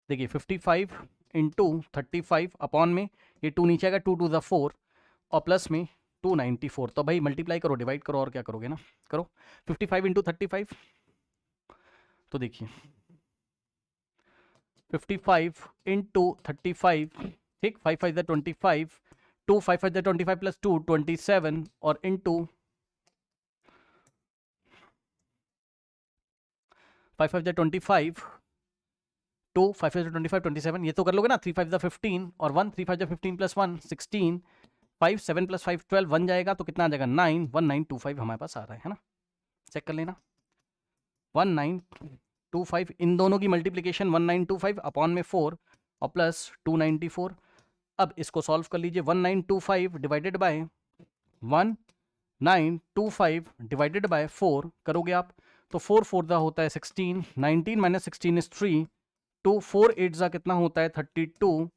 देखिए 55 इंटू 35 अपॉन में ये 2 नीचे आएगा, 2 2 4 और प्लस में 294। तो भाई मल्टीप्लाई करो, डिवाइड करो, और क्या करोगे ना, करो 55 इंटू 35। तो देखिए 55 इंटू 35, ठीक, 5 5 25, 2 5 5 25 प्लस 2 27 और इंटू 5 5 25, 2 5 5 25 27, ये तो कर लोगे ना। 3 5 15 और 1 3 5 15 प्लस 1 16, 5 7 प्लस 5 12, 1 जाएगा तो कितना आ जाएगा? 9 1925 हमारे पास आ रहा है ना। चेक कर लेना, 1925, इन दोनों की मल्टीप्लीकेशन 1925 अपॉन में 4 और प्लस 294। अब इसको सॉल्व कर लीजिए। 1925 डिवाइडेड बाय 1925 डिवाइडेड बाय 4 करोगे आप तो 4 4 दा होता है 16, 19 माइनस 16 इज 3, 2 4 8 ज़ा कितना होता है? 32,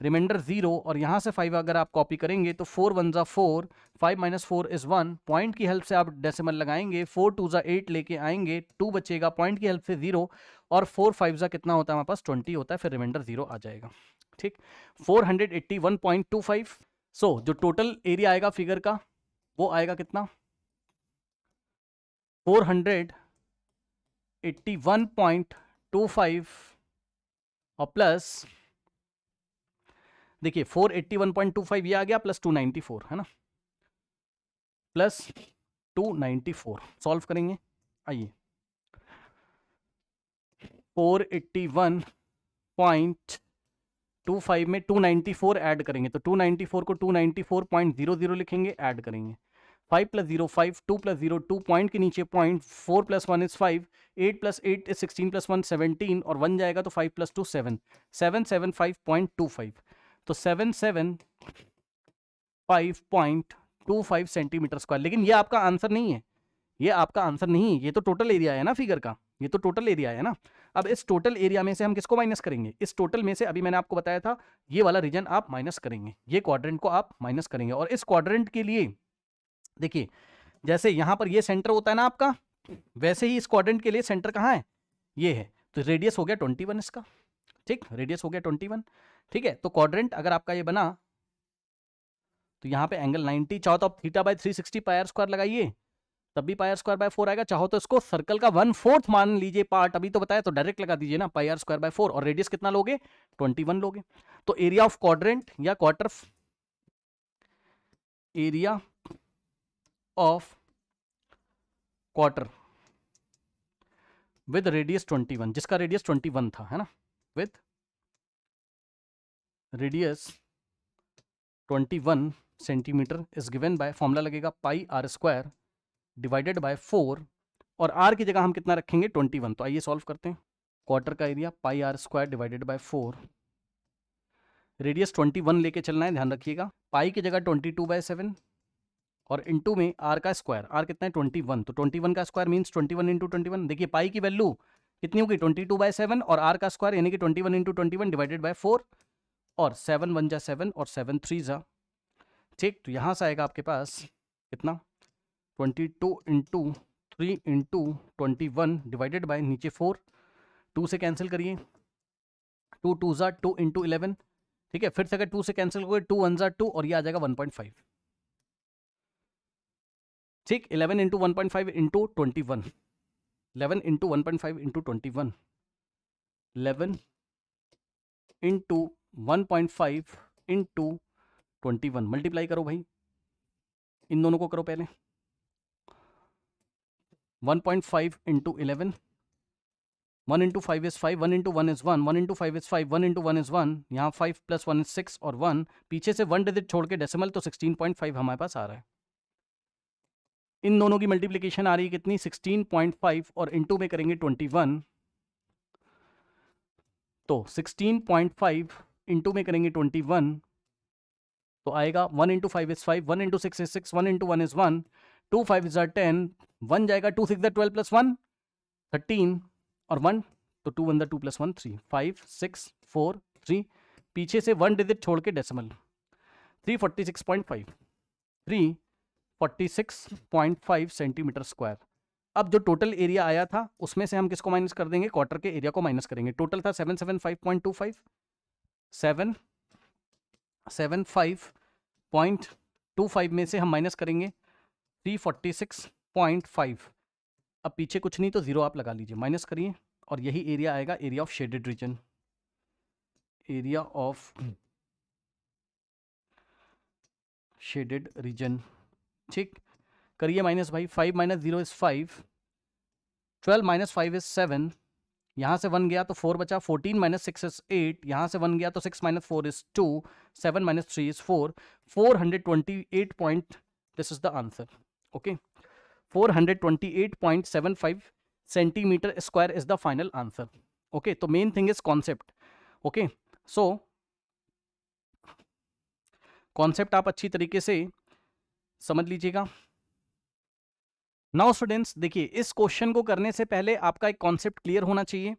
रिमाइंडर 0 और यहाँ से 5 अगर आप कॉपी करेंगे तो 4 1 ज़ा 4, 5 माइनस 4 इज 1, पॉइंट की हेल्प से आप डेसिमल लगाएंगे, 4 2 ज़ा 8 लेके आएंगे, 2 बचेगा, पॉइंट की हेल्प से 0 और 4 5 ज़ा कितना होता है हमारे पास? 20 होता है, फिर रिमाइंडर 0 आ जाएगा। ठीक, 481.25। सो जो टोटल एरिया आएगा फिगर का वो आएगा कितना? 481.25 और प्लस देखिए 481.25 ये आ गया, प्लस 294 है ना, प्लस 294 सॉल्व करेंगे। आइए 481.25 में 294 ऐड करेंगे तो 294 को 294.00 लिखेंगे, ऐड करेंगे 5 + 0 5, 2 + 0 2, पॉइंट के नीचे पॉइंट, 4 + 1 इज 5, 8 + 8 इज 16 + 1 17 और 1 जाएगा तो 5 + 2 7, 775.25, तो 775.25 सेंटीमीटर स्क्वायर। लेकिन ये आपका आंसर नहीं है, ये आपका आंसर नहीं है, ये तो टोटल एरिया है ना फिगर का, ये तो टोटल एरिया है ना। अब इस टोटल एरिया में से हम किसको माइनस करेंगे? इस टोटल में से अभी मैंने आपको बताया था ये वाला रीजन आप माइनस करेंगे, ये क्वाड्रेंट को आप माइनस करेंगे। और इस क्वाड्रेंट के लिए देखिए जैसे यहां पर ये सेंटर होता है ना आपका, वैसे ही इस क्वाड्रेंट के लिए सेंटर कहाँ है? ये है, तो रेडियस हो गया 21 इसका। ठीक, रेडियस हो गया 21। ठीक है, तो क्वाड्रेंट अगर आपका ये बना तो यहाँ पे एंगल 90, चाहो तो आप θ/360 πr² लगाइए तब भी πr²/4 आएगा, चाहो तो इसको सर्कल का 1/4 मान लीजिए पार्ट, अभी तो बताया तो डायरेक्ट लगा दीजिए ना, πr²/4 और रेडियस कितना लोगे? 21 लोगे। तो एरिया ऑफ क्वाड्रेंट या quarter, area of quarter with radius 21, जिसका रेडियस 21 था, है ना, with radius 21 centimetre is given by, formula लगेगा पाई आर स्क्वायर डिवाइडेड बाय 4, और आर की जगह हम कितना रखेंगे 21। तो आइए सॉल्व करते हैं। क्वार्टर का area pi r square divided by 4, radius 21 लेके चलना है, ध्यान रखिएगा। पाई की जगह 22/7 और इनटू में आर का स्क्वायर, आर कितना है 21, तो 21 का स्क्वायर मींस 21 इंटू 21। देखिए पाई की वैल्यू कितनी होगी 22/7 और आर का स्क्वायर यानी कि 21 इंटू 21 डिवाइडेड बाय 4, और 7 1 जा 7 और 7 3 जा, ठीक। तो यहाँ से आएगा आपके पास कितना 22 इंटू 3 इंटू 21 डिवाइडेड बाय नीचे 4, 2 से कैंसिल करिए, 2 2 जा 2 इंटू 11, ठीक है। फिर से अगर 2 से कैंसिल करोगे 2 1 जा 2 और ये आ जाएगा 1.5, ठीक। 11 into 1.5 into 21, 11 into 1.5 into 21, 11 into 1.5 into 21, multiply करो भाई, इन दोनों को करो पहले। 1.5 into 11, 1 into 5 is 5, 1 into 1 is 1, 1 into 5 is 5, 1 into 1 is 1, यहाँ 5 प्लस 1 इज 6 और 1, पीछे से 1 डिजिट छोड़ के डेसिमल, तो 16.5 हमारे पास आ रहा है। इन दोनों की मल्टीप्लिकेशन आ रही है कितनी 16.5 और इंटू में करेंगे 21, तो 16.5 इंटू में करेंगे 21, तो आएगा 1 into 5 is 5, 1 into 6 is 6, 1 into 1 is 1, 2 5 is 10, 1 जाएगा, 2 6 12 प्लस 1 13 और 1, तो 2 1 2 प्लस 1 3, 5 6 4 3, पीछे से 1 डिजिट छोड़ के डेसिमल, 346.5, 346.5 सेंटीमीटर स्क्वायर। अब जो टोटल एरिया आया था उसमें से हम किसको माइनस कर देंगे, क्वार्टर के एरिया को माइनस करेंगे। टोटल था 775.25, 775.25 में से हम माइनस करेंगे 346.5। अब पीछे कुछ नहीं तो जीरो आप लगा लीजिए, माइनस करिए, और यही एरिया आएगा, area of shaded region, area of shaded reason, ठीक। करिए माइनस भाई, 5 माइनस 0 इज 5, 12 माइनस 5 इज 7, यहाँ से 1 गया तो 4 बचा, 14 माइनस 6 इज 8, यहाँ से 1 गया तो 6 minus 4 is 2, 7 minus 3 is 4, 428 point, this is the answer, okay. 428.75 centimetre square is the final answer, okay. तो main thing is concept, okay. So concept आप अच्छी तरीके से समझ लीजिएगा। नाउ स्टूडेंट्स देखिए, इस क्वेश्चन को करने से पहले आपका एक कॉन्सेप्ट क्लियर होना चाहिए।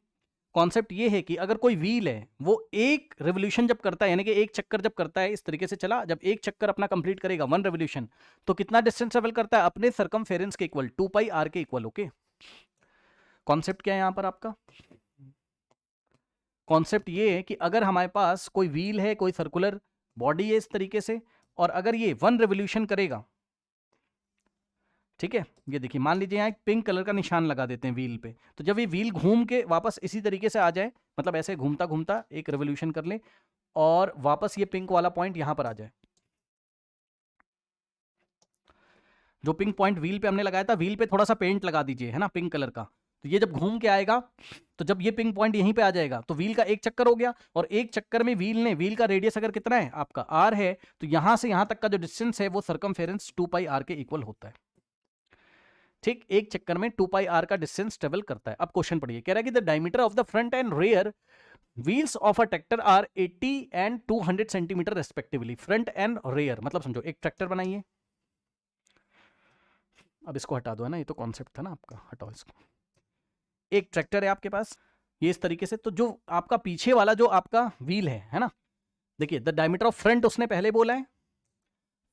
कॉन्सेप्ट ये है कि अगर कोई व्हील है वो एक रेवोल्यूशन जब करता है, यानी कि एक चक्कर जब करता है, इस तरीके से चला, जब एक चक्कर अपना कंप्लीट करेगा 1 रेवोल्यूशन, तो कितना डिस्टेंस ट्रेवल करता है, अपने सर्कमफेरेंस के इक्वल, 2 पाई आर के इक्वल, ओके। कॉन्सेप्ट क्या है यहां पर आपका, कॉन्सेप्ट ये है कि अगर हमारे पास कोई व्हील है, कोई सर्कुलर बॉडी है इस तरीके से, और अगर ये 1 रेवोल्यूशन करेगा, ठीक है, ये देखिए मान लीजिए यहाँ एक पिंक कलर का निशान लगा देते हैं व्हील पे, तो जब ये व्हील घूम के वापस इसी तरीके से आ जाए, मतलब ऐसे घूमता घूमता एक रेवोल्यूशन कर ले और वापस ये पिंक वाला पॉइंट यहां पर आ जाए, जो पिंक पॉइंट व्हील पे हमने लगाया था, व्हील पे थोड़ा सा पेंट लगा दीजिए, है ना, पिंक कलर का, तो ये जब घूम के आएगा, तो जब ये पिंक पॉइंट यहीं पे आ जाएगा, तो व्हील का एक चक्कर हो गया, और एक चक्कर में व्हील का रेडियस अगर कितना है आपका आर है, तो यहां से यहां तक का जो डिस्टेंस है वो सर्कमफेरेंस 2 पाई आर के इक्वल होता है, ठीक। एक चक्कर में 2 पाई आर का डिस्टेंस ट्रेवल करता है। अब क्वेश्चन पढ़िए, कह रहा है कि the diameter of the front and rear wheels of a tractor are 80 and 200 centimetre respectively. Front and rear मतलब समझो एक ट्रैक्टर बनाइए, अब इसको हटा दो, है ना, ये तो कॉन्सेप्ट था ना आपका, हटाओ इसको। एक ट्रैक्टर है आपके पास ये इस तरीके से, तो जो आपका पीछे वाला जो आपका व्हील है ना, देखिए द डायमीटर ऑफ फ्रंट उसने पहले बोला है,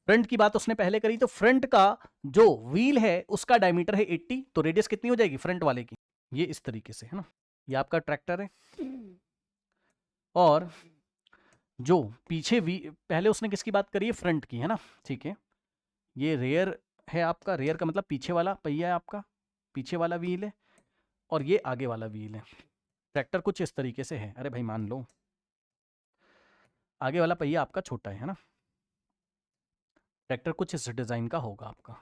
फ्रंट की बात उसने पहले करी, तो फ्रंट का जो व्हील है उसका डायमीटर है 80, तो रेडियस कितनी हो जाएगी फ्रंट वाले की, ये इस तरीके से, है ना, ये आपका ट्रैक्टर है, और जो पीछे पहले उसने किसकी बात करी है, फ्रंट की, है ना, ठीक है। ये रेयर है आपका, रेयर का मतलब पीछे वाला पहिया है आपका, पीछे वाला व्हील है, और ये आगे वाला व्हील है। ट्रैक्टर कुछ इस तरीके से है, अरे भाई मान लो आगे वाला पहिया आपका छोटा है ना, ट्रैक्टर कुछ इस डिजाइन का होगा आपका,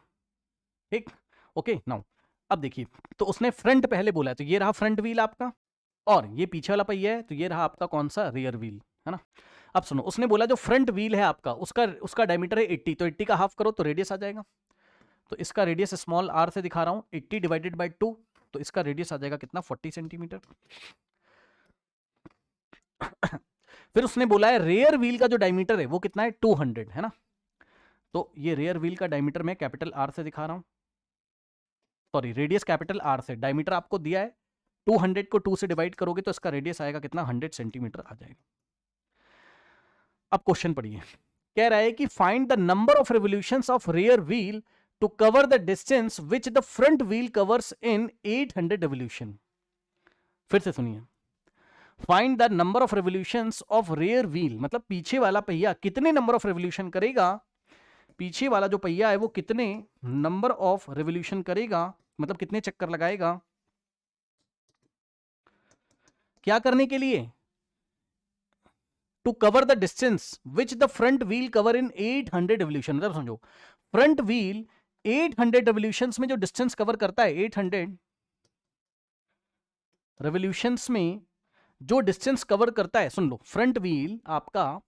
ठीक, ओके। नाउ अब देखिए, तो उसने फ्रंट पहले बोला है, तो ये रहा फ्रंट व्हील आपका, और ये पीछे वाला पहिया है, तो ये रहा आपका कौन सा, रियर व्हील, है ना। अब सुनो, उसने बोला जो फ्रंट व्हील है आपका, उसका डायमीटर है 80, तो 80 का हाफ करो तो रेडियस आ जाएगा। तो इसका रेडियस स्मॉल r से दिखा रहा हूं, 80 डिवाइडेड बाय 2, तो इसका रेडियस आ जाएगा कितना, 40 सेंटीमीटर। फिर उसने बोला है रेयर व्हील का जो डायमीटर है वो कितना है, 200, है ना। तो ये रेयर व्हील का डायमीटर मैं कैपिटल R से दिखा रहा हूं, सॉरी रेडियस कैपिटल R से, डायमीटर आपको दिया है 200 को 2 से डिवाइड करोगे तो इसका रेडियस आएगा कितना, 100 सेंटीमीटर आ जाएगा। अब क्वेश्चन पढ़िए, कह रहा है कि find the number of revolutions of rear wheel to cover the distance which the front wheel covers in 800 revolution. फिर से सुनिए, find the number of revolutions of rear wheel, मतलब पीछे वाला पहिया कितने नंबर ऑफ रिवोल्यूशन करेगा, पीछे वाला जो पहिया है वो कितने नंबर ऑफ रिवोल्यूशन करेगा, मतलब कितने चक्कर लगाएगा, क्या करने के लिए, to cover the distance which the front wheel cover in 800 revolution. मतलब समझो, फ्रंट व्हील 800 रिवोल्यूशंस में जो डिस्टेंस कवर करता है, 800 रिवोल्यूशंस में जो डिस्टेंस कवर करता है, सुन लो, फ्रंट व्हील आपका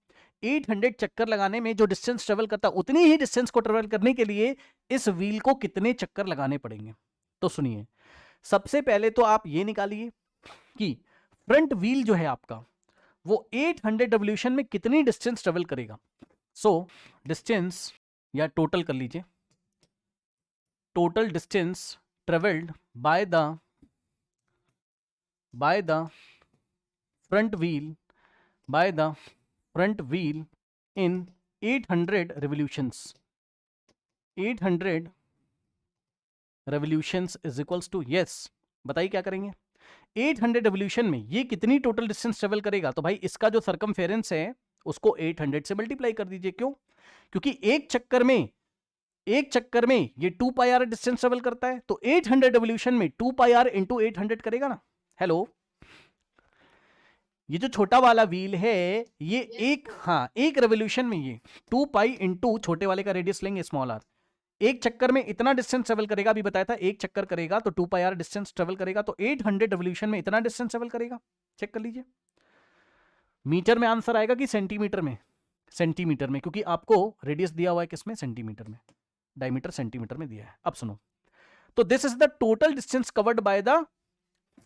800 चक्कर लगाने में जो डिस्टेंस ट्रेवल करता है, उतनी ही डिस्टेंस को ट्रेवल करने के लिए इस व्हील को कितने चक्कर लगाने पड़ेंगे। तो सुनिए, सबसे पहले तो आप ये निकालिए कि फ्रंट व्हील जो है आपका वो 800 रिवोल्यूशन में कितनी डिस्टेंस ट्रेवल करेगा। सो डिस्टेंस, या टोटल कर लीजिए, total distance travelled by the front wheel in 800 revolutions, 800 revolutions is equals to, yes, बताइए क्या करेंगे, 800 revolution में ये कितनी टोटल डिस्टेंस ट्रेवल करेगा। तो भाई इसका जो सर्कमफेरेंस है उसको 800 से मल्टीप्लाई कर दीजिए। क्यों, क्योंकि एक चक्कर में ये 2 पाई आर डिस्टेंस ट्रेवल करता है, तो 800 revolution में 2 पाई आर इंटू 800 करेगा ना। हेलो, ये जो छोटा वाला व्हील है ये एक रेवोल्यूशन में ये 2 पाई इंटू छोटे वाले का रेडियस लेंगे स्मॉल आर, एक चक्कर में इतना डिस्टेंस ट्रेवल करेगा। अभी बताया था एक चक्कर करेगा तो 2 पाई आर डिस्टेंस ट्रेवल करेगा, तो 800 रेवोल्यूशन में इतना डिस्टेंस ट्रेवल करेगा। चेक कर लीजिए, मीटर में आंसर आएगा कि सेंटीमीटर में, सेंटीमीटर में, क्योंकि आपको रेडियस दिया हुआ है किसमें, सेंटीमीटर में, डायमीटर सेंटीमीटर में दिया है। अब सुनो, तो this is the total distance covered by the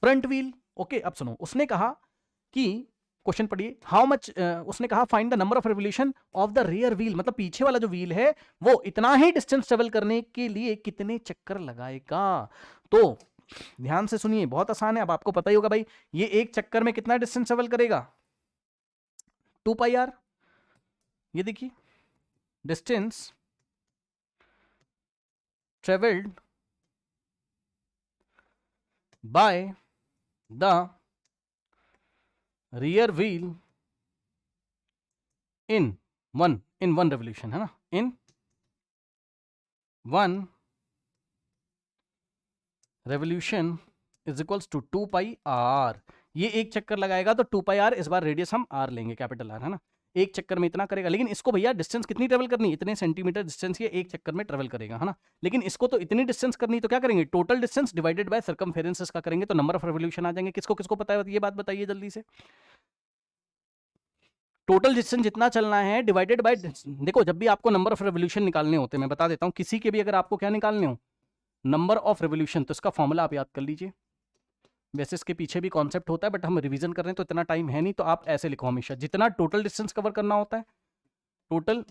front wheel. Okay, अब सुनो, उसने कहा कि क्वेश्चन पढ़िए, हाउ मच, उसने कहा find the number of revolution of the rear wheel, मतलब पीछे वाला जो व्हील है वो इतना ही डिस्टेंस ट्रेवल करने के लिए कितने चक्कर लगाएगा। तो ध्यान से सुनिए, बहुत आसान है, अब आपको पता ही होगा भाई, ये एक चक्कर में कितना डिस्टेंस ट्रेवल करेगा, 2 पाई आर। ये देखिए, distance travelled by the rear wheel in one revolution, है ना, in 1 revolution is equals to 2 pi r. ये एक चक्कर लगाएगा तो 2 पाई आर, इस बार रेडियस हम आर लेंगे, कैपिटल आर, है ना। एक चक्कर में इतना करेगा, लेकिन इसको भैया डिस्टेंस कितनी ट्रेवल करनी, इतने सेंटीमीटर डिस्टेंस ये एक चक्कर में ट्रेवल करेगा, है ना। लेकिन इसको तो इतनी डिस्टेंस करनी, तो क्या करेंगे, total distance divided by circumference इसका करेंगे, तो नंबर ऑफ रेवोल्यूशन आ जाएंगे। किसको किसको पता है ये बात बताइए जल्दी से। टोटल डिस्टेंस जितना चलना है डिवाइडेड बाय, देखो जब भी आपको नंबर ऑफ रेवोल्यूशन निकालने होते हैं, मैं बता देता हूं, किसी के भी अगर आपको क्या निकालने हो, नंबर ऑफ रेवोल्यूशन, तो इसका फॉर्मूला आप याद कर लीजिए। वैसे इसके पीछे भी कॉन्सेप्ट होता है, बट हम रिवीजन कर रहे हैं तो इतना टाइम है नहीं, तो आप ऐसे लिखो हमेशा, जितना टोटल डिस्टेंस कवर करना होता है, टोटल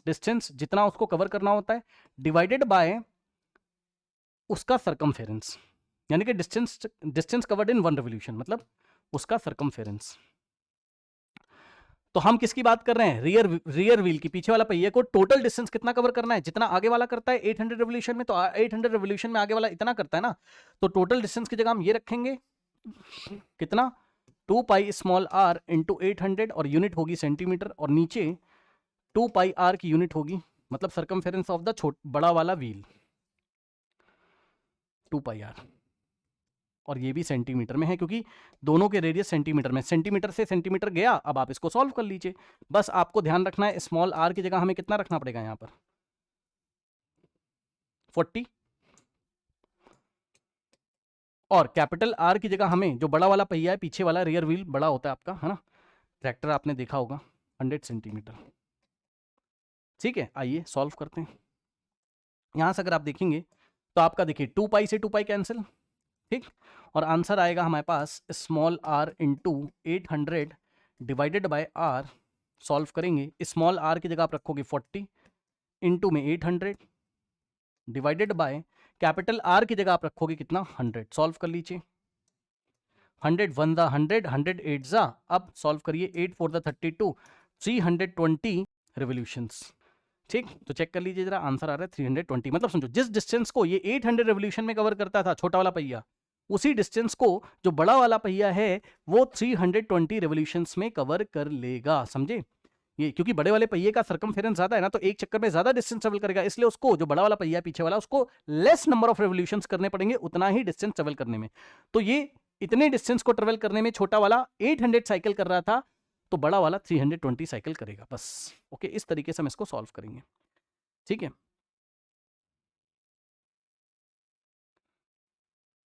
डिस्टेंस जितना उसको कवर करना होता है, डिवाइडेड बाय उसका सर्कमफेरेंस, यानी कि डिस्टेंस कवर्ड इन 1 रेवोल्यूशन, मतलब उसका सर्कमफेरेंस। तो हम किसकी बात कर रहे हैं, रियर व्हील की, पीछे वाला पहिए को टोटल डिस्टेंस कितना कवर करना है, जितना आगे वाला करता है 800 रेवोल्यूशन में, तो 800 रेवोल्यूशन में आगे वाला इतना करता है ना, तो टोटल डिस्टेंस की जगह हम ये रखेंगे, कितना, 2 पाई स्मॉल आर इंटू 800, और यूनिट होगी सेंटीमीटर, और नीचे 2 पाई आर की यूनिट होगी, मतलब सर्कमफेरेंस ऑफ द बड़ा वाला व्हील, 2 पाई आर, और ये भी सेंटीमीटर में है, क्योंकि दोनों के रेडियस सेंटीमीटर में, सेंटीमीटर से सेंटीमीटर गया। अब आप इसको सॉल्व कर लीजिए, बस आपको ध्यान रखना है स्मॉल आर की जगह हमें कितना रखना पड़ेगा यहाँ पर, 40, और कैपिटल आर की जगह हमें जो बड़ा वाला पहिया है, पीछे वाला रियर व्हील बड़ा होता है आपका, है ना, ट्रैक्टर आपने देखा होगा 100 सेंटीमीटर। ठीक है, आइए सॉल्व करते हैं। यहां से अगर आप देखेंगे तो आपका देखिए 2 पाई से 2 पाई कैंसिल, ठीक, और आंसर आएगा हमारे पास small r into 800 divided by r. Solve करेंगे, स्मॉल आर की जगह आप रखोगे 40 इंटू में 800 डिवाइडेड बाय कैपिटल आर की जगह आप रखोगे कितना 100। सॉल्व कर लीजिए, 100 1 दा 100, 100 8 जा, अब सॉल्व करिए, 8 4 दा 32, 320 रेवोल्यूशंस। ठीक, तो चेक कर लीजिए जरा, आंसर आ रहा है 320। मतलब समझो जिस डिस्टेंस को ये 800 रेवोल्यूशन में कवर करता था छोटा वाला पहिया, उसी डिस्टेंस को जो बड़ा वाला पहिया है वो 320 रेवोल्यूशंस में कवर कर लेगा, समझे ये, क्योंकि बड़े वाले पहिए का सर्कमफेरेंस ज्यादा है ना, तो एक चक्कर में ज्यादा डिस्टेंस ट्रेवल करेगा, इसलिए उसको जो बड़ा वाला पहिया है पीछे वाला, उसको लेस नंबर ऑफ रेवोल्यूशंस करने पड़ेंगे उतना ही डिस्टेंस ट्रेवल करने में। तो ये इतने डिस्टेंस को ट्रेवल करने में छोटा वाला 800 साइकिल कर रहा था, तो बड़ा वाला 320 साइकिल करेगा बस। ओके, इस तरीके से हम इसको सॉल्व करेंगे। ठीक है।